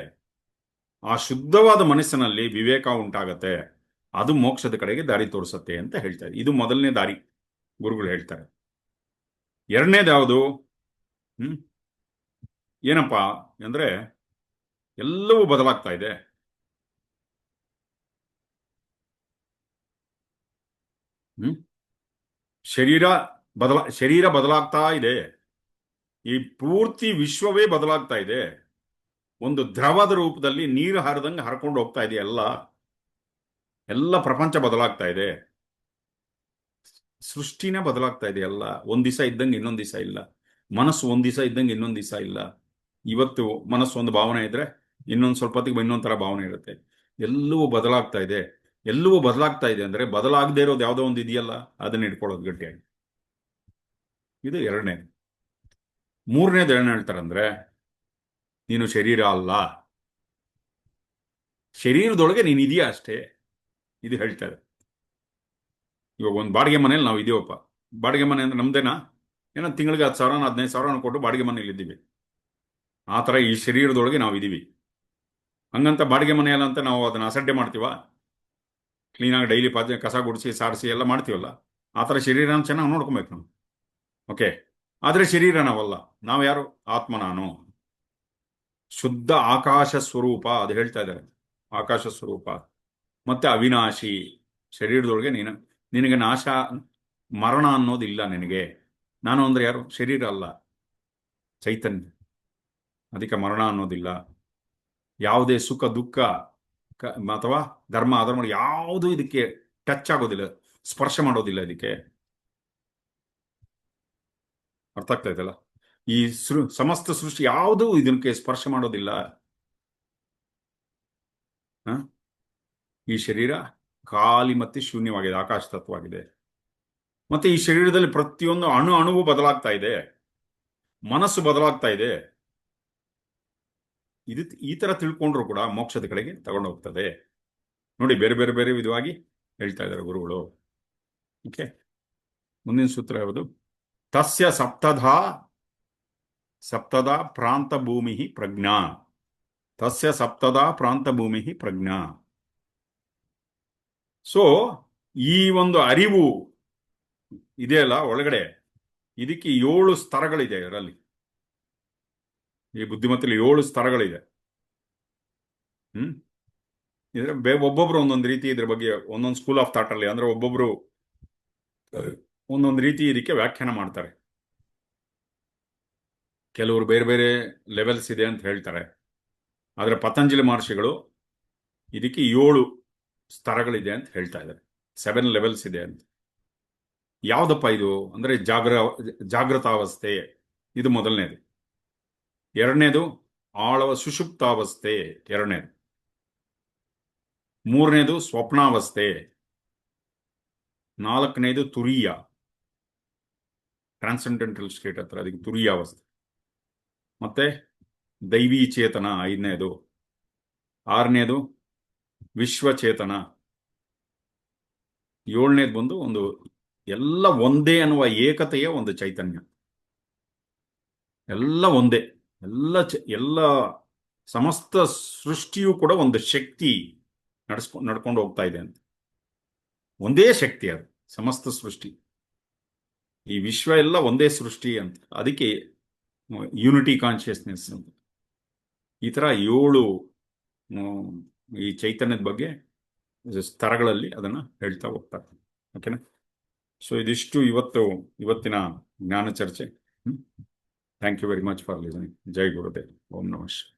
ಆ ಶುದ್ಧವಾದ ಮನಸ್ಸಿನಲ್ಲಿ ವಿವೇಕ ಉಂಟಾಗತ್ತೆ. ಅದು ಮೋಕ್ಷದ ಕಡೆಗೆ ದಾರಿ ತೋರಿಸುತ್ತೆ ಅಂತ ಹೇಳ್ತಾರೆ. ಇದು ಮೊದಲನೇ ದಾರಿ ಗುರುಗಳು ಹೇಳ್ತಾರೆ. ಎರಡನೇದು ಯಾವುದು? ಏನಪ್ಪಾ ಅಂದ್ರೆ, ಎಲ್ಲವೂ ಬದಲಾಗ್ತಾ ಇದೆ. ಶರೀರ ಬದಲಾಗ್ತಾ ಇದೆ. ಈ ಪೂರ್ತಿ ವಿಶ್ವವೇ ಬದಲಾಗ್ತಾ ಇದೆ. ಒಂದು ದ್ರವದ ರೂಪದಲ್ಲಿ ನೀರು ಹರಿದಂಗೆ ಹರ್ಕೊಂಡು ಹೋಗ್ತಾ ಇದೆ. ಎಲ್ಲ ಪ್ರಪಂಚ ಬದಲಾಗ್ತಾ ಇದೆ. ಸೃಷ್ಟಿನೇ ಬದಲಾಗ್ತಾ ಇದೆ. ಎಲ್ಲ ಒಂದ್ ದಿವಸ ಇದ್ದಂಗೆ ಇನ್ನೊಂದ್ ದಿವಸ ಇಲ್ಲ. ಮನಸ್ಸು ಒಂದ್ ದಿವಸ ಇದ್ದಂಗೆ ಇನ್ನೊಂದ್ ದಿವಸ ಇಲ್ಲ. ಇವತ್ತು ಮನಸ್ಸು ಒಂದು ಭಾವನೆ ಇದ್ರೆ ಇನ್ನೊಂದು ಸ್ವಲ್ಪ ಹೊತ್ತಿಗೆ ಇನ್ನೊಂದ್ ತರ ಭಾವನೆ ಇರುತ್ತೆ. ಎಲ್ಲವೂ ಬದಲಾಗ್ತಾ ಇದೆ. ಎಲ್ಲವೂ ಬದಲಾಗ್ತಾ ಇದೆ ಅಂದ್ರೆ ಬದಲಾಗದೇ ಇರೋದು ಯಾವುದೋ ಒಂದು ಇದೆಯಲ್ಲ, ಅದನ್ನ ಇಟ್ಕೊಳ್ಳೋದು ಗಟ್ಟಿಯಾಗಿ. ಇದು ಎರಡನೇದು. ಮೂರನೇದು ಏನ್ ಹೇಳ್ತಾರಂದ್ರೆ, ನೀನು ಶರೀರ ಅಲ್ಲ, ಶರೀರದೊಳಗೆ ನೀನು ಇದೆಯಾ ಅಷ್ಟೇ. ಇದು ಹೇಳ್ತಾರೆ. ಇವಾಗ ಒಂದು ಬಾಡಿಗೆ ಮನೇಲಿ ನಾವು ಇದೀವಪ್ಪ. ಬಾಡಿಗೆ ಮನೆ ಅಂದ್ರೆ ನಮ್ದೇನಾ? ಏನೋ ತಿಂಗಳಿಗೆ 10,000 15,000 ಕೊಟ್ಟು ಬಾಡಿಗೆ ಮನೇಲಿ ಇದ್ದೀವಿ. ಆ ತರ ಈ ಶರೀರದೊಳಗೆ ನಾವು ಇದೀವಿ. ಹಂಗಂತ ಬಾಡಿಗೆ ಮನೆಯಲ್ಲ ಅಂತ ನಾವು ಅದನ್ನ ಅಸಡ್ಡೆ ಮಾಡ್ತೀವ? ಕ್ಲೀನಾಗಿ ಡೈಲಿ ಕಸ ಗುಡಿಸಿ ಸಾರಿಸಿ ಎಲ್ಲ ಮಾಡ್ತೀವಲ್ಲ, ಆ ಥರ ಶರೀರನ ಚೆನ್ನಾಗಿ ನೋಡ್ಕೊಬೇಕು ನಾವು. ಓಕೆ, ಆದರೆ ಶರೀರ ನಾವಲ್ಲ. ನಾವು ಯಾರು? ಆತ್ಮ ನಾನು, ಶುದ್ಧ ಆಕಾಶ ಸ್ವರೂಪ, ಅದು ಹೇಳ್ತಾ ಇದ್ದಾರೆ. ಆಕಾಶ ಸ್ವರೂಪ ಮತ್ತೆ ಅವಿನಾಶಿ. ಶರೀರದೊಳಗೆ ನಿನಗೆ ನಾಶ, ಮರಣ ಅನ್ನೋದಿಲ್ಲ ನಿನಗೆ. ನಾನು ಅಂದ್ರೆ ಯಾರು? ಶರೀರ ಅಲ್ಲ, ಚೈತನ್ಯ. ಅದಕ್ಕೆ ಮರಣ ಅನ್ನೋದಿಲ್ಲ. ಯಾವುದೇ ಸುಖ ದುಃಖ ಅಥವಾ ಧರ್ಮ ಅಧರ್ಮ ಯಾವುದು ಇದಕ್ಕೆ ಟಚ್ ಆಗೋದಿಲ್ಲ, ಸ್ಪರ್ಶ ಮಾಡೋದಿಲ್ಲ ಇದಕ್ಕೆ. ಅರ್ಥ ಆಗ್ತಾ ಇದೆಯಲ್ಲ? ಈ ಸಮಸ್ತ ಸೃಷ್ಟಿ ಯಾವುದೂ ಇದಕ್ಕೆ ಸ್ಪರ್ಶ ಮಾಡೋದಿಲ್ಲ. ಈ ಶರೀರ ಖಾಲಿ ಮತ್ತೆ ಶೂನ್ಯವಾಗಿದೆ, ಆಕಾಶ ತತ್ವವಾಗಿದೆ. ಮತ್ತೆ ಈ ಶರೀರದಲ್ಲಿ ಪ್ರತಿಯೊಂದು ಅಣುವು ಬದಲಾಗ್ತಾ ಇದೆ, ಮನಸ್ಸು ಬದಲಾಗ್ತಾ ಇದೆ. ಈ ತರ ತಿಳ್ಕೊಂಡ್ರು ಕೂಡ ಮೋಕ್ಷದ ಕಡೆಗೆ ತಗೊಂಡು ಹೋಗ್ತದೆ. ನೋಡಿ, ಬೇರೆ ಬೇರೆ ಬೇರೆ ವಿಧವಾಗಿ ಹೇಳ್ತಾ ಇದ್ದಾರೆ ಗುರುಗಳು. ಓಕೆ, ಮುಂದಿನ ಸೂತ್ರ ಯಾವುದು? ತಸ್ಯ ಸಪ್ತದಾ ಪ್ರಾಂತ ಭೂಮಿ ಪ್ರಜ್ಞಾ. ತಸ್ಯ ಸಪ್ತದಾ ಪ್ರಾಂತ ಭೂಮಿ ಪ್ರಜ್ಞಾ. ಸೊ ಈ ಒಂದು ಅರಿವು ಇದೆಯಲ್ಲ ಒಳಗಡೆ, ಇದಕ್ಕೆ 7 ಸ್ತರಗಳಿದೆ. ಇದರಲ್ಲಿ, ಈ ಬುದ್ಧಿಮತ್ತೆಯಲ್ಲಿ 7 ಸ್ತರಗಳಿದೆ. ಇದ್ರೆ ಒಬ್ಬೊಬ್ರು ಒಂದೊಂದು ರೀತಿ ಇದ್ರ ಬಗ್ಗೆ, ಒಂದೊಂದು ಸ್ಕೂಲ್ ಆಫ್ ಥಾಟ್ ಅಲ್ಲಿ, ಅಂದ್ರೆ ಒಬ್ಬೊಬ್ರು ಒಂದೊಂದು ರೀತಿ ಇದಕ್ಕೆ ವ್ಯಾಖ್ಯಾನ ಮಾಡ್ತಾರೆ. ಕೆಲವರು ಬೇರೆ ಬೇರೆ ಲೆವೆಲ್ಸ್ ಇದೆ ಅಂತ ಹೇಳ್ತಾರೆ. ಆದ್ರೆ ಪತಂಜಲಿ ಮಹರ್ಷಿಗಳು ಇದಕ್ಕೆ 7 ಸ್ತರಗಳಿದೆ ಅಂತ ಹೇಳ್ತಾ ಇದ್ದಾರೆ. 7 ಲೆವೆಲ್ಸ್ ಇದೆ ಅಂತ. ಯಾವ್ದಪ್ಪ ಇದು ಅಂದ್ರೆ ಜಾಗೃತಾವಸ್ಥೆ, ಇದು ಮೊದಲನೇದು. ಎರಡನೇದು ಆಳವ ಸುಷುಪ್ತಾವಸ್ಥೆ, ಎರಡನೇದು. ಮೂರನೇದು ಸ್ವಪ್ನಾವಸ್ಥೆ. ನಾಲ್ಕನೇದು ತುರಿಯ, ಟ್ರಾನ್ಸೆಂಡೆಂಟಲ್ ಸ್ಟೇಟ್ ಹತ್ರ, ಅದಕ್ಕೆ ತುರಿಯಾವಸ್ಥೆ. ಮತ್ತೆ ದೈವಿ ಚೇತನ, ಐದನೇದು. ಆರನೇದು ವಿಶ್ವಚೇತನ. ಏಳನೇದು ಬಂದು ಒಂದು ಎಲ್ಲ ಒಂದೇ ಅನ್ನುವ ಏಕತೆಯ ಒಂದು ಚೈತನ್ಯ. ಎಲ್ಲ ಒಂದೇ, ಎಲ್ಲ ಸಮಸ್ತ ಸೃಷ್ಟಿಯು ಕೂಡ ಒಂದು ಶಕ್ತಿ ನಡ್ಕೊಂಡು ಹೋಗ್ತಾ ಇದೆ ಅಂತ. ಒಂದೇ ಶಕ್ತಿ ಅದು, ಸಮಸ್ತ ಸೃಷ್ಟಿ. ಈ ವಿಶ್ವ ಎಲ್ಲ ಒಂದೇ ಸೃಷ್ಟಿ ಅಂತ, ಅದಕ್ಕೆ ಯೂನಿಟಿ ಕಾನ್ಶಿಯಸ್ನೆಸ್ ಅಂತ. ಈ ತರ 7 ಈ ಚೈತನ್ಯದ ಬಗ್ಗೆ ಸ್ತರಗಳಲ್ಲಿ ಅದನ್ನ ಹೇಳ್ತಾ ಹೋಗ್ತಾರೆ. ಓಕೆನಾ? ಸೊ ಇದಿಷ್ಟು ಇವತ್ತಿನ ಜ್ಞಾನ ಚರ್ಚೆ. Thank you very much for listening. ಜೈ ಗುರುದೇವ್. ಓಂ ನಮಃ ಶಿವಾಯ.